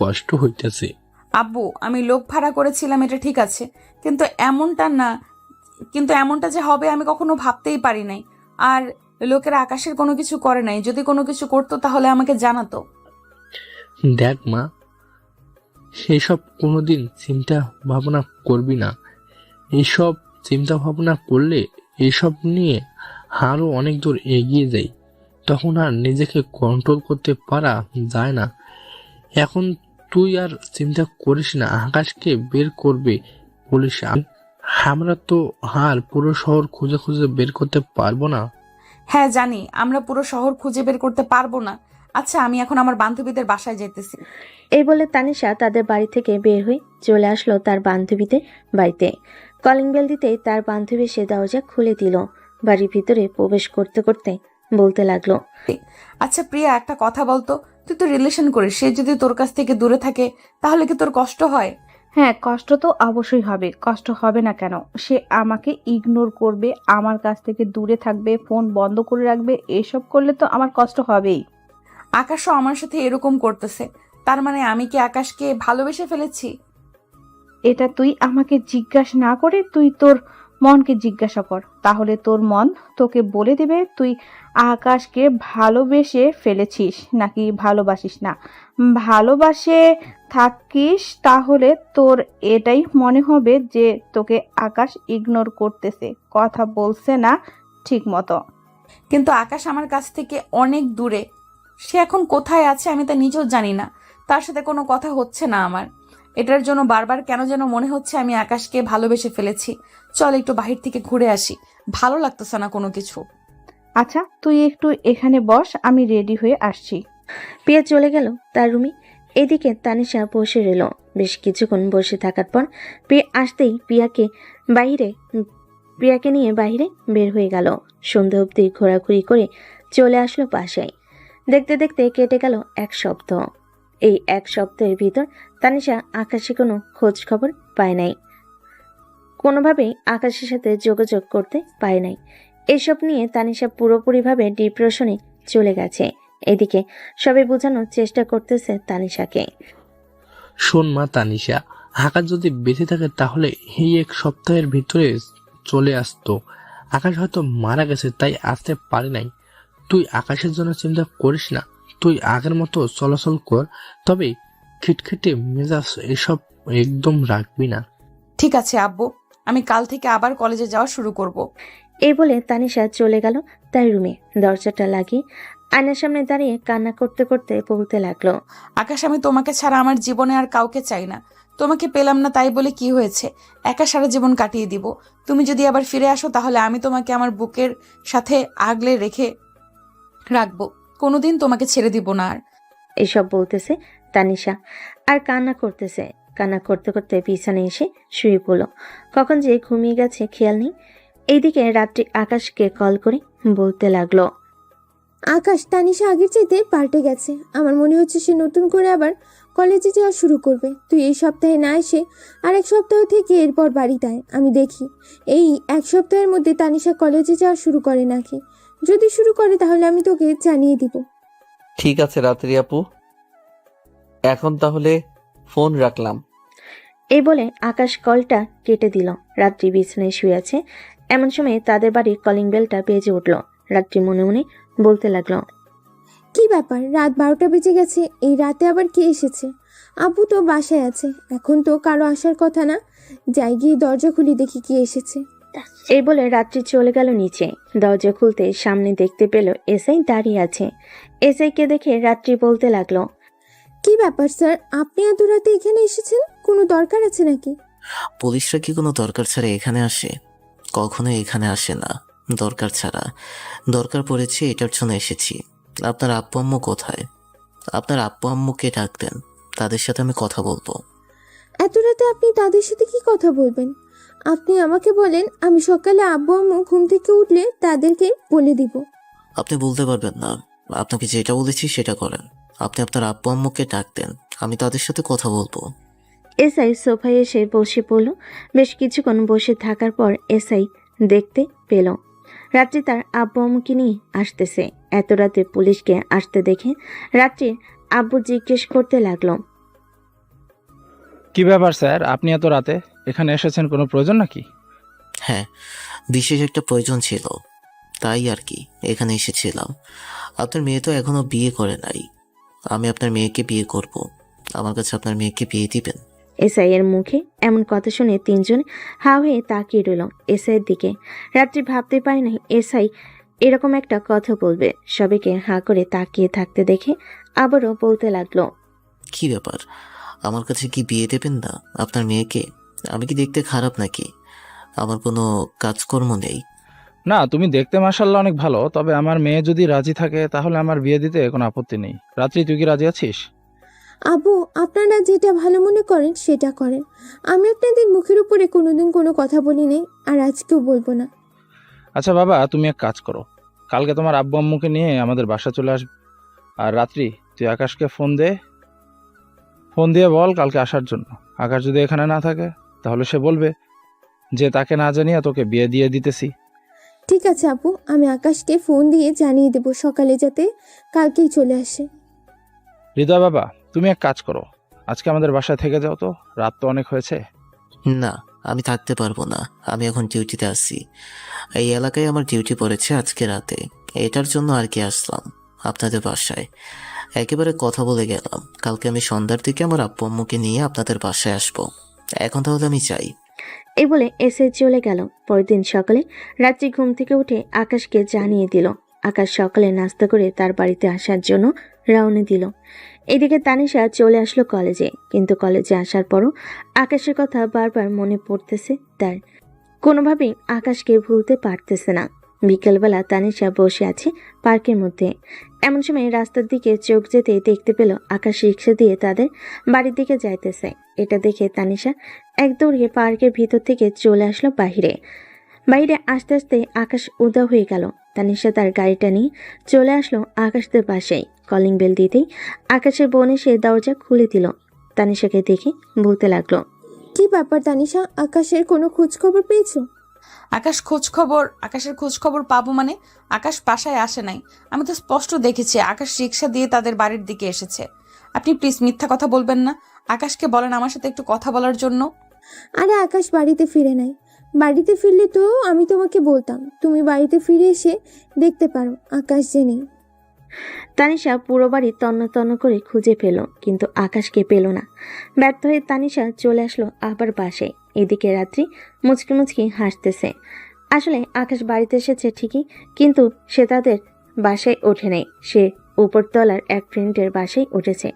কষ্ট হইতেছে। আব্বু, আমি লোক ভাড়া করেছিলাম এটা ঠিক আছে, কিন্তু এমনটা যে হবে আমি কখনো ভাবতেই পারি নাই। আর লোকেরা আকাশের কোনো কিছু করে নাই, যদি কোনো কিছু করতো তাহলে আমাকে জানাতো। দেখ মা, এসব কোনোদিন চিন্তা ভাবনা করবি না। এসব চিন্তা ভাবনা করলে এসব নিয়ে আরো অনেক দূর এগিয়ে যাই, তখন আর নিজেকে কন্ট্রোল করতে পারা যায় না। এখন তুই আর চিন্তা করিস না আকাশকে বের করবে পুলিশ। আমরা তো আর পুরো শহর খুঁজে খুঁজে বের করতে পারবো না। হ্যাঁ জানি, আমরা পুরো শহর খুঁজে বের করতে পারবো না। আচ্ছা, আমি এখন আমার বান্ধবীদের বাসায় যেতেছি। এই বলে তানিশা তাদের বাড়ি থেকে বের হয়ে চলে আসলো তার বান্ধবীদের বাড়িতে। কলিং বেল দিতেই তার বান্ধবী সে দরজা খুলে দিল। বাড়ির ভিতরে প্রবেশ করতে করতে বলতে লাগলো, আচ্ছা প্রিয়া, একটা কথা বলতো, তুই তো রিলেশন করিস, সে যদি তোর কাছ থেকে দূরে থাকে তাহলে কি তোর কষ্ট হয়? হ্যাঁ, কষ্ট তো অবশ্যই হবে, কষ্ট হবে না কেন? সে আমাকে ইগনোর করবে, আমার কাছ থেকে দূরে থাকবে, ফোন বন্ধ করে রাখবে, এসব করলে তো আমার কষ্ট হবেই। আকাশও আমার সাথে এরকম করতেছে, তার মানে আমি কি আকাশকে ভালোবেসে ফেলেছি? এটা তুই আমাকে জিজ্ঞাসা না করে তুই তোর মনকে জিজ্ঞাসা কর, তাহলে তোর মন তোকে বলে দেবে তুই আকাশকে ভালোবেসে ফেলেছিস নাকি ভালোবাসিস না। ভালোবাসে থাকিস তাহলে তোর এটাই মনে হবে যে তোকে আকাশ ইগনোর করতেছে, কথা বলছে না ঠিক মতো। কিন্তু আকাশ আমার কাছ থেকে অনেক দূরে। সে এখন কোথায় আছে আমি তা নিজেও জানি না। তার সাথে কোনো কথা হচ্ছে না আমার। এটার জন্য বারবার কেন যেন মনে হচ্ছে আমি আকাশকে ভালোবেসে ফেলেছি। চল একটু বাহির থেকে ঘুরে আসি, ভালো লাগতেছে না কোনো কিছু। আচ্ছা তুই একটু এখানে বস, আমি রেডি হয়ে আসছি। প্রিয়া চলে গেল তার রুমে। এদিকে তানিশা বসে রইল। বেশ কিছুক্ষণ বসে থাকার পর প্রিয়া আসতেই প্রিয়াকে নিয়ে বাইরে বের হয়ে গেল। সন্ধ্যা অবধি ঘোরাঘুরি করে চলে আসলো বাসায়। দেখতে দেখতে কেটে গেল 1 সপ্তাহ। এই 1 সপ্তাহের ভিতর তানিশা আকাশে কোনো খোঁজ খবর পায় নাই, কোনোভাবেই আকাশের সাথে যোগাযোগ করতে পারে নাই। এসব নিয়ে তানিশা পুরোপুরিভাবে ডিপ্রেশনে চলে গেছে। এদিকে সবাই বোঝানোর চেষ্টা করতেছে তানিশাকে। শোন মা তানিশা, আকাশ যদি বেঁচে থাকে তাহলে এই 1 সপ্তাহের ভিতরে চলে আসতো। আকাশ হয়তো মারা গেছে তাই আসতে পারে নাই। তুই আকাশের জন্য চিন্তা করিস না, তুই আগের মতো চলাচল কর, তবে খিটখিটে মেজাজ এসব একদম রাখবি না। ঠিক আছে আব্বু, আমি কাল থেকে আবার কলেজে যাওয়া শুরু করব। এই বলে তানিশা চলে গেল তার রুমে। দরজাটা লাগিয়ে আয়নার সামনে দাঁড়িয়ে কান্না করতে করতে বলতে লাগলো, আকাশ, আমি তোমাকে ছাড়া আমার জীবনে আর কাউকে চাই না। তোমাকে পেলাম না তাই বলে কি হয়েছে, একা সারা জীবন কাটিয়ে দিব। তুমি যদি আবার ফিরে আসো তাহলে আমি তোমাকে আমার বুকের সাথে আগলে রেখে রাখবো, কোনোদিন তোমাকে ছেড়ে দিব না আর। এসব বলতেছে তানিশা আর কান্না করতেছে। কান্না করতে করতে বিছানায় এসে শুয়ে পড়ল। কখন যে ঘুমিয়ে গেছে খেয়াল নেই। এইদিকে রাত্রি আকাশকে কল করে বলতে লাগলো, আকাশ তানিশা আগের চাইতে পাল্টে গেছে। আমার মনে হচ্ছে সে নতুন করে আবার কলেজে যাওয়া শুরু করবে। তুই এই সপ্তাহে না এসে আর 1 সপ্তাহ থেকে এরপর বাড়িতে আয়, আমি দেখি এই 1 সপ্তাহের মধ্যে তানিশা কলেজে যাওয়া শুরু করে নাকি। যদি শুরু করে তাহলে আমি তোকে জানিয়ে দিব। ঠিক আছে রাত্রি আপু, এখন তাহলে ফোন রাখলাম। এই বলে আকাশ কলটা কেটে দিল। রাত্রি বিছানায় শুয়ে আছে। এমন সময় তাদের বাড়ির কলিং বেলটা বেজে উঠল। রাত্রি মনে মনে বলতে লাগলো, কি ব্যাপার, রাত 12টা বেজে গেছে, এই রাতে আবার কে এসেছে? আব্বু তো বাসায় আছে, এখন তো কারো আসার কথা না। যাই গিয়ে দরজা খুলি দেখি কি এসেছে। এই বলে রাত্রি চলে গেল নিচে। দরজা খুলতে সামনে দেখতে পেল এসআই দাঁড়িয়ে আছে। এসআইকে দেখে রাত্রি বলতে লাগলো, কি ব্যাপার স্যার, আপনি এত রাতে এখানে এসেছেন, কোনো দরকার আছে নাকি? পুলিশরা কি কোনো দরকার ছাড়া এখানে আসে? কখনো এখানে আসে না দরকার ছাড়া। দরকার পড়েছে এটার জন্য এসেছি। আপনার আব্বু আম্মু কোথায়? আপনার আব্বু আম্মুকে ডাক দেন, তাদের সাথে আমি কথা বলবো। এত রাতে আপনি তাদের সাথে কি কথা বলবেন? আপনি আমাকে বলেন, আমি সকালে আব্বু আম্মু ঘুম থেকে উঠলে তাদেরকে বলে দিব। আপনি বলতে পারবেন না, আপনাকে যেটা বলেছি সেটা করেন। আপনি আপনার আব্বু আম্মুকে ডাক দেন, আমি তাদের সাথে কথা বলবো। এসআই সোফায় এসে বসে পড়ল। বেশ কিছুক্ষণ বসে থাকার পর এসআই দেখতে পেল রাত্রি তার আব্বু আম্মুকে নিয়ে আসতেছে। এত রাতে পুলিশকে আসতে দেখে রাত্রির আব্বু জিজ্ঞেস করতে লাগলো, কি ব্যাপার স্যার, আপনি এত রাতে এখানে এসেছেন, কোনো প্রয়োজন নাকি? হ্যাঁ, বিশেষ একটা প্রয়োজন ছিল, তাই আর কি এখানে এসেছিলাম। আপনার মেয়ে তো এখনো বিয়ে করে নাই, আমি আপনার মেয়েকে বিয়ে করব। আমার কাছে আপনার মেয়েকে বিয়ে দিবেন? এসআই এর মুখে এমন কথা শুনে তিনজন হা হয়ে তাকিয়ে রইল এসআইয়ের দিকে। রাত্রি ভাবতে পারে না এসআই এরকম একটা কথা বলবে। সবাইকে হা করে তাকিয়ে থাকতে দেখে আবারও বলতে লাগলো, কি ব্যাপার, আমার কাছে কি বিয়ে দেবেন না আপনার মেয়েকে? আমি কি দেখতে খারাপ নাকি? আমার কোনো কাজকর্ম নেই। না, তুমি দেখতে মাশাআল্লাহ অনেক ভালো, তবে আমার মেয়ে যদি রাজি থাকে তাহলে আমার বিয়ে দিতে কোনো আপত্তি নেই। রাত্রি, তুই কি রাজি আছিস? আব্বু, আপনারা যেটা ভালো মনে করেন সেটা করেন। আমি আপনাদের মুখের উপরে কোনোদিন কোনো কথা বলি নাই, আর আজকেও বলবো না। আচ্ছা বাবা, তুমি এক কাজ করো, কালকে তোমার আব্বু আম্মুকে নিয়ে আমাদের বাসা চলে আসবে। আর রাত্রি, তুই আকাশকে ফোন দিয়ে বল কালকে আসার জন্য। আকাশ যদি এখানে না থাকে তাহলে সে বলবে যে তাকে না জানিয়ে তোকে বিয়ে দিয়ে দিতেছি। ঠিক আছে আপু, আমি আকাশকে ফোন দিয়ে জানিয়ে দেবো সকালে যাতে কালকেই চলে আসে। হৃদয় বাবা, তুমি এক কাজ করো, আজকে আমাদের বাসায় থেকে যাও তো, রাত তো অনেক হয়েছে। না, আমি থাকতে পারবো না। আমি এখন ডিউটিতে আছি। এই এলাকায় আমার ডিউটি পড়েছে আজকে রাতে। এটার জন্য আর কি আসলাম আপনাদের বাসায়। একেবারে কথা বলে গেলাম, কালকে আমি সন্ধ্যার দিকে আমার আব্বু আম্মুকে নিয়ে আপনাদের বাসায় আসবো। এখন তাহলে আমি চাই। এই বলে এসে চলে গেল। পরের দিন সকালে রাত্রি ঘুম থেকে উঠে আকাশকে জানিয়ে দিল। আকাশ সকালে নাস্তা করে তার বাড়িতে আসার জন্য রওনা দিল। এদিকে তানিশা চলে আসলো কলেজে, কিন্তু কলেজে আসার পরও আকাশের কথা বারবার মনে পড়তেছে তার। কোনোভাবেই আকাশকে ভুলতে পারতেছে না। বিকেলবেলা তানিশা বসে আছে পার্কের মধ্যে। এমন সময় রাস্তার দিকে চোখ যেতে দেখতে পেল আকাশ রিক্সা দিয়ে তাদের বাড়ির দিকে যাইতেছে। এটা দেখে তানিশা এক দৌড়িয়ে পার্কের ভিতর থেকে চলে আসলো বাইরে। বাইরে আস্তে আস্তে আকাশ উদা হয়ে গেল। তানিশা তার গাড়িটা নিয়ে চলে আসলো আকাশদের পাশেই। কলিং বেল দিতেই আকাশের বোন এসে দরজা খুলে দিল। তানিশাকে দেখে বলতে লাগলো, কি ব্যাপার তানিশা, আকাশের কোনো খোঁজ খবর পেয়েছো? আকাশের খোঁজ খবর পাবো মানে? আকাশ বাসায় আসে নাই। আমি তো স্পষ্ট দেখেছি আকাশ রিক্সা দিয়ে তাদের বাড়ির দিকে এসেছে। আপনি প্লিজ মিথ্যা কথা বলবেন না। আকাশকে বলেন আমার সাথে একটু কথা বলার জন্য। আরে আকাশ বাড়িতে ফিরে নাই। বাড়িতে ফিরলে তো আমি তোমাকে বলতাম। তুমি বাড়িতে ফিরে এসে দেখতে পারো আকাশ যে নেই। তানিশা পুরো বাড়ি তন্ন তন্ন করে খুঁজে পেল, কিন্তু আকাশকে পেল না। ব্যর্থ হয়ে তানিশা চলে আসলো আবার বাসায়। এদিকে রাত্রি মুচকি মুচকি হাসতেছে। আসলে আকাশ বাড়িতে এসেছে ঠিকই, কিন্তু সে তাদের বাসায় ওঠে নেই। সে উপরতলার এক ফ্রেন্ডের বাসায় উঠেছে,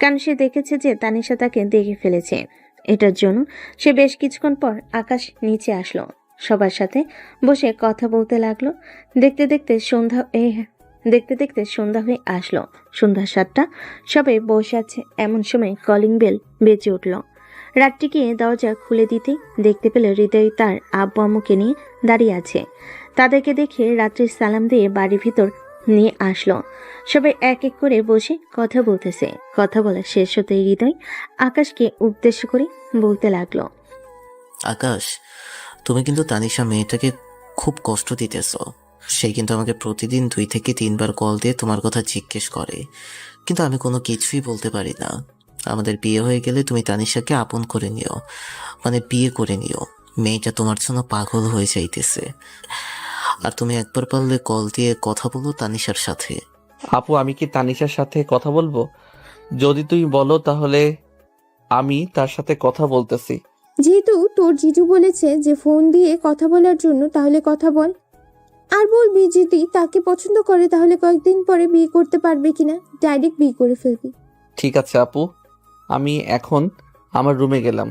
কারণ সে দেখেছে যে তানিশা তাকে দেখে ফেলেছে। এটার জন্য সে বেশ কিছুক্ষণ পর আকাশ নিচে আসলো। সবার সাথে বসে কথা বলতে লাগলো। দেখতে দেখতে সন্ধ্যা হয়ে আসলো। সন্ধ্যা 7টা, সবাই বসে আছে। এমন সময় কলিং বেল বেজে উঠল। রাত্রি গিয়ে দরজা খুলে দিতেই দেখতে পেল হৃদয় তার আব্বু আম্মুকে নিয়ে দাঁড়িয়ে আছে। তাদেরকে দেখে রাত্রির সালাম দিয়ে বাড়ির ভিতর নিয়ে আসলো। সবাই এক এক করে বসে কথা বলতেছে। কথা বলা শেষ হতেই হৃদয় আকাশকে উদ্দেশ্য করে বলতে লাগলো, আকাশ, তুমি কিন্তু তানিশা মেয়েটাকে খুব কষ্ট দিতেছ। সে কিন্তু আমাকে প্রতিদিন 2 থেকে 3 বার কল দিয়ে তোমার কথা জিজ্ঞেস করে, কিন্তু আমি কোনো কিছুই বলতে পারি না। আমাদের বিয়ে হয়ে গেলে তুমি তানিশাকে আপন করে নিও, মানে বিয়ে করে নিও। মেয়েটা তোমার জন্য পাগল হয়ে যাইতেছে। আর তুমি একবার পারলে কল দিয়ে কথা বলো তানিশার সাথে। আপু, আমি কি তানিশার সাথে কথা বলবো? যদি তুই বলো তাহলে আমি তার সাথে কথা বলতেছি। যেহেতু তোর জিজু বলেছে যে ফোন দিয়ে কথা বলার জন্য, তাহলে কথা বল। আর বলবি যদি তাকে পছন্দ করে তাহলে কয়েকদিন পরে বিয়ে করতে পারবে কিনা, ডাইরেক্ট বিয়ে করে ফেলবি। ঠিক আছে আপু, আমি এখন আমার রুমে গেলাম।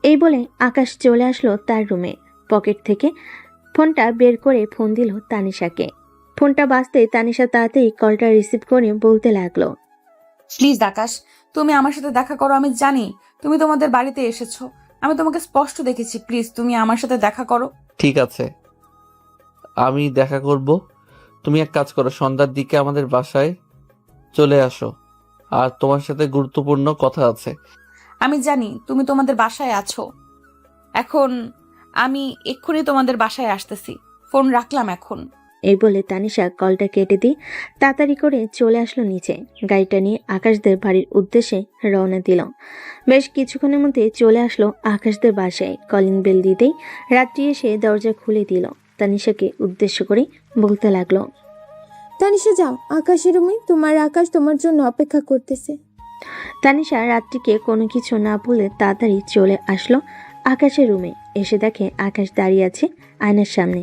এই বলে আকাশ চলে আসলো তার রুমে। পকেট থেকে ফোনটা বের করে ফোন দিল তানিশাকে। ফোনটা বাজতে তানিশা তাড়াতাড়ি কলটা রিসিভ করে বলতে লাগলো, প্লিজ আকাশ, তুমি আমার সাথে দেখা করো। আমি জানি তুমি তোমাদের বাড়িতে এসেছো। আমি তোমাকে স্পষ্ট দেখেছি। প্লিজ তুমি আমার সাথে দেখা করো। ঠিক আছে, আমি দেখা করব। তুমি এক কাজ করো, সন্ধ্যার দিকে আমাদের বাসায় চলে আসো। আর তোমার সাথে গুরুত্বপূর্ণ কথা আছে। আমি জানি তুমি তোমাদের বাসায় আছো। এখন আমি এক্ষুনি তোমাদের বাসায় আসতেছি। ফোন রাখলাম এখন। এই বলে তানিশা কলটা কেটে দিয়ে তাড়াতাড়ি করে চলে আসলো নিচে। গাড়িটা নিয়ে আকাশদের বাড়ির উদ্দেশ্যে রওনা দিল। বেশ কিছুক্ষণের মধ্যে চলে আসলো আকাশদের বাসায়। কলিং বেল দিতেই রাত্রি এসে দরজা খুলে দিল। তানিশাকে উদ্দেশ্য করে বলতে লাগলো, তানিশা যাও আকাশের রুমে, তোমার আকাশ তোমার জন্য অপেক্ষা করতেছে। তানিশা রাত্রিকে কোনো কিছু না বলে তাড়াতাড়ি চলে আসলো আকাশের রুমে। এসে দেখে আকাশ দাঁড়িয়ে আছে আয়নার সামনে।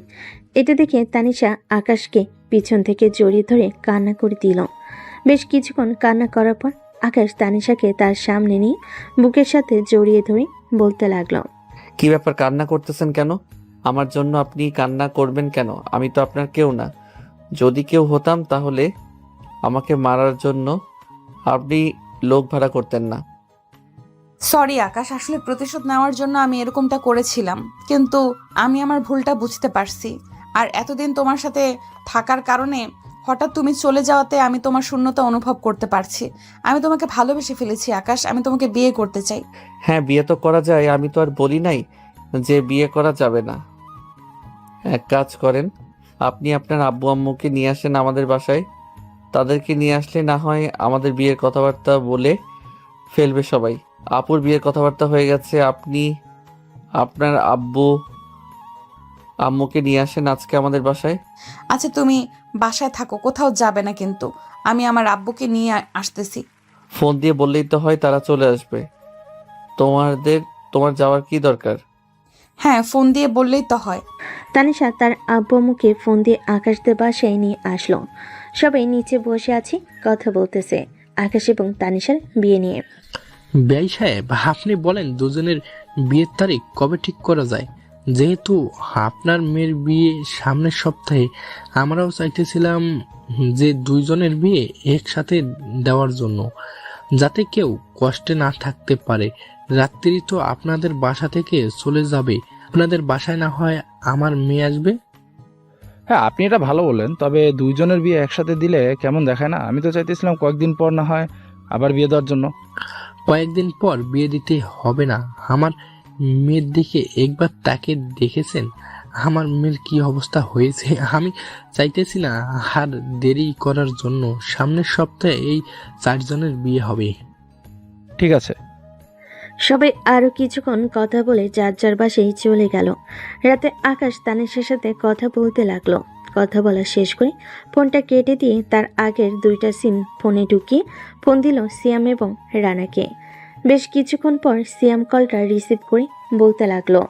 এটা দেখে তানিশা আকাশকে পিছন থেকে জড়িয়ে ধরে কান্না করে দিল। বেশ কিছুক্ষণ কান্না করার পর আকাশ তানিশাকে তার সামনে নিয়ে বুকের সাথে জড়িয়ে ধরে বলতে লাগলো, কি ব্যাপার, কান্না করতেছেন কেন? আমার জন্য আপনি কান্না করবেন কেন? আমি তো আপনার কেউ না। যদি কেউ হতাম তাহলে আমাকে মারার জন্য আপনি লোক ভাড়া করতেন না। সরি আকাশ, আসলে প্রতিশোধ নেওয়ার জন্য আমি এরকমটা করেছিলাম, কিন্তু আমি আমার ভুলটা বুঝতে পারছি। আর এতদিন তোমার সাথে থাকার কারণে হঠাৎ তুমি চলে যাওয়াতে আমি তোমার শূন্যতা অনুভব করতে পারছি। আমি তোমাকে ভালোবেসে ফেলেছি আকাশ। আমি তোমাকে বিয়ে করতে চাই। হ্যাঁ, বিয়ে তো করা যায়। আমি তো আর বলি নাই যে বিয়ে করা যাবে না। এক কাজ করেন, আপনি আপনার আব্বু আম্মুকে নিয়ে আসেন আমাদের বাসায়। তাদেরকে নিয়ে আসলে না হয় আমাদের বিয়ের কথাবার্তা বলে ফেলবে সবাই। আপুর বিয়ের কথাবার্তা হয়ে গেছে, আপনি আপনার আব্বু আম্মুকে নিয়ে আসেন আজকে আমাদের বাসায়। আচ্ছা তুমি বাসায় থাকো, কোথাও যাবে না কিন্তু। আমি আমার আব্বুকে নিয়ে আসতেছি। ফোন দিয়ে বললেই তো হয়, তারা চলে আসবে। তোমার যাওয়ার কি দরকার? হ্যাঁ, ফোন দিয়ে বললেই তো হয়। তানিশা তার আব্বু আম্মুকে ফোন দিয়ে আকাশদের বাসায় নিয়ে আসলো। সবাই নিচে বসে আছে, কথা বলতেছে আকাশ এবং তানিশার বিয়ে নিয়ে। বেআই সাহেব, আপনি বলেন দুজনের বিয়ের তারিখ কবে ঠিক করা যায়? যেহেতু আপনার মেয়ের বিয়ে সামনের সপ্তাহে, আমরাও চাইতেছিলাম যে দুইজনের বিয়ে একসাথে দেওয়ার জন্য, যাতে কেউ কষ্টে না থাকতে পারে। রাত্রি তো আপনাদের বাসা থেকে চলে যাবে, আপনাদের বাসায় না হয় আমার মেয়ে আসবে। হ্যাঁ, আপনি এটা ভালো বললেন, তবে দুইজনের বিয়ে একসাথে দিলে কেমন দেখায় না? আমি তো চাইতেছিলাম কয়েকদিন পর না হয় আবার বিয়ে দেওয়ার জন্য। কয়েকদিন পর বিয়ে দিতে হবে না। আমার মেয়ের দিকে একবার তাকে দেখেছেন? আমার মেয়ের কি অবস্থা হয়েছে। আমি চাইতেছি না আর দেরি করার জন্য। সামনের সপ্তাহে এই 4 জনের বিয়ে হবে। ঠিক আছে। সবাই আরো কিছুক্ষণ কথা বলে যার যার বাসায় চলে গেল। রাতে আকাশ তানিশার সাথে কথা বলতে লাগলো। কথা বলা শেষ করে ফোনটা কেটে দিয়ে তার আগের 2টা সিম ফোনে ঢুকিয়ে ফোন দিল সিয়াম এবং রানাকে। বেশ কিছুক্ষণ পর সিয়াম কলটা রিসিভ করে বলতে লাগলো,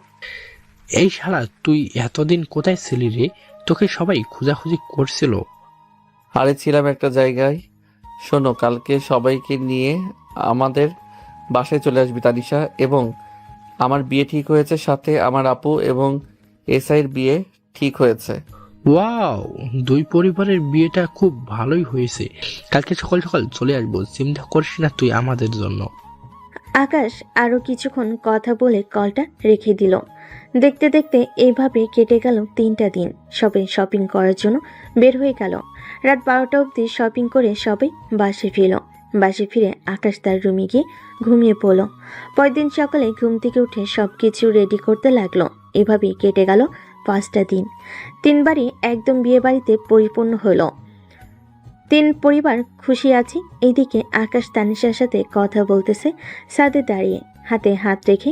এই শালা, তুই এতদিন কোথায় ছিলি রে? তোকে সবাই খোঁজাখুঁজি করছিল। আরে ছিলাম একটা জায়গায়। শোনো, কালকে সবাইকে নিয়ে আমাদের বাসায় চলে আসবি তানিশা, এবং আমার বিয়ে ঠিক হয়েছে, সাথে আমার আপু এবং এসআইয়ের বিয়ে ঠিক হয়েছে। ওয়াও, দুই পরিবারের বিয়েটা খুব ভালোই হয়েছে। কালকে সকাল সকাল চলে আসবো, চিন্তা করিস না তুই আমাদের জন্য। আকাশ আরো কিছুক্ষণ কথা বলে কলটা রেখে দিল। দেখতে দেখতে এইভাবে কেটে গেল 3টা দিন। সবাই শপিং করার জন্য বের হয়ে গেল। রাত 12টা অবধি শপিং করে সবাই বাসে ফিরল। বাসে ফিরে আকাশ তার রুমে গিয়ে ঘুমিয়ে পড়ল। পরের দিন সকালে ঘুম থেকে উঠে সবকিছু রেডি করতে লাগলো। এভাবেই কেটে গেল 5টা দিন। 3 বাড়ি একদম বিয়ে বাড়িতে পরিপূর্ণ হলো। 3 পরিবার খুশি আছে। এদিকে আকাশ তানিশার সাথে কথা বলতেছে ছাদে দাঁড়িয়ে, হাতে হাত রেখে।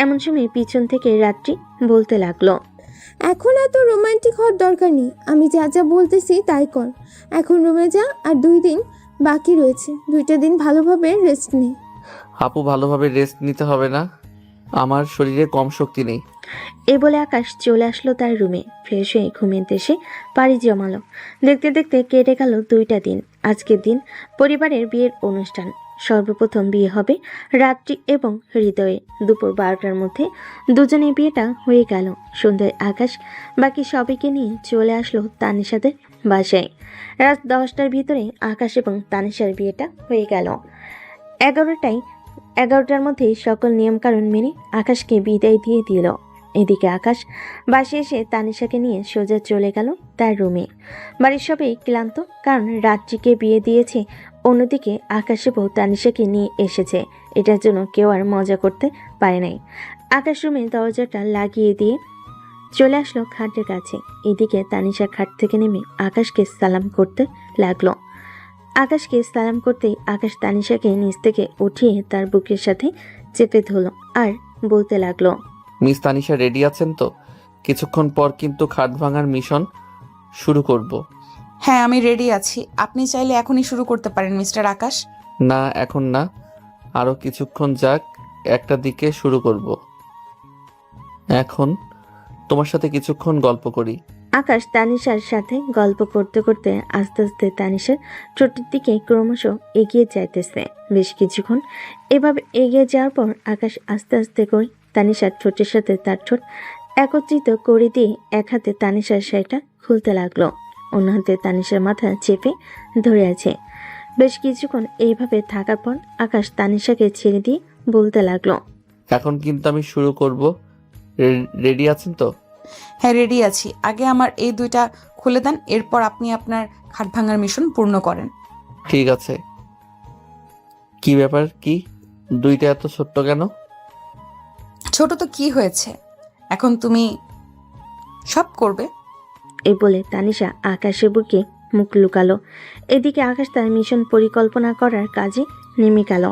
এমন সময় পিছন থেকে রাত্রি বলতে লাগলো, এখন এত রোমান্টিক হওয়ার দরকার নেই। আমি যা যা বলতেছি তাই কর। এখন রুমে যা, আর 2 দিন বাকি রয়েছে। 2টা দিন ভালোভাবে রেস্ট নে। আপু, ভালোভাবে রেস্ট নিতে হবে না? আমার শরীরে কম শক্তি নেই। এই বলে আকাশ চলে আসলো তার রুমে। ফ্রেশ হয়ে ঘুমিয়ে এসে পাড়ি জমালো। দেখতে দেখতে কেটে গেল 2টা দিন। আজকের দিন পরিবারের বিয়ের অনুষ্ঠান। সর্বপ্রথম বিয়ে হবে রাত্রি এবং হৃদয়ে। দুপুর 12টার মধ্যে দুজনের বিয়েটা হয়ে গেল। সন্ধ্যায় আকাশ বাকি সবাইকে নিয়ে চলে আসলো তানিশাদের বাসায়। রাত 10টার ভিতরে আকাশ এবং তানিশার বিয়েটা হয়ে গেল। 11টার মধ্যেই সকল নিয়মকানুন মেনে আকাশকে বিদায় দিয়ে দিল। এদিকে আকাশ বাসে এসে তানিশাকে নিয়ে সোজা চলে গেল তার রুমে। বাড়ির সবাই ক্লান্ত, কারণ রাত্রিকে বিয়ে দিয়েছে। অন্যদিকে আকাশে বউ তানিশাকে নিয়ে এসেছে। এটার জন্য কেউ আর মজা করতে পারে নাই। আকাশ রুমে দরজাটা লাগিয়ে দিয়ে চলে আসলো খাটের কাছে। এদিকে তানিশা খাট থেকে নেমে আকাশকে সালাম করতে লাগলো। আকাশকে সালাম করতেই আকাশ তানিশাকে নিচ থেকে উঠিয়ে তার বুকের সাথে চেপে ধরল আর বলতে লাগলো, মিস তানিশা রেডি আছেন তো? কিছুক্ষণ পর কিন্তু খাট ভাঙার মিশন শুরু করব। হ্যাঁ, আমি রেডি আছি। আপনি চাইলে এখনই শুরু করতে পারেন মিস্টার আকাশ। না, এখন না, আরো কিছুক্ষণ যাক, একটা দিকে শুরু করব। এখন তোমার সাথে কিছুক্ষণ গল্প করি। আকাশ তানিশার সাথে গল্প করতে করতে আস্তে আস্তে তানিশার ঠোঁটের দিকে ক্রমশ এগিয়ে যাইতেছে। বেশ কিছুক্ষণ এভাবে এগিয়ে যাওয়ার পর আকাশ আস্তে আস্তে করে তানিশার ঠোঁটের সাথে তার ঠোঁট একত্রিত করে দিয়ে এক হাতে তানিশার শাড়িটা খুলতে লাগলো, অন্য হাতে তানিশার মাথা চেপে ধরে আছে। বেশ কিছুক্ষণ এইভাবে থাকার পর আকাশ তানিশাকে ছেড়ে দিয়ে বলতে লাগলো, এখন কিন্তু আমি শুরু করব। রেডি আছেন তো? হ্যাঁ, রেডি আছি। আগে আমার এই 2টা খুলে দেন, এরপর আপনি আপনার খাট ভাঙার মিশন পূর্ণ করেন। ঠিক আছে। কি ব্যাপার, কি 2টা এত ছোট্ট কেন? ছোট তো কি হয়েছে, এখন তুমি সব করবে। এই বলে তানিশা আকাশের বুকে মুখ লুকালো। এদিকে আকাশ তার মিশন পরিকল্পনা করার কাজে নেমে গেল।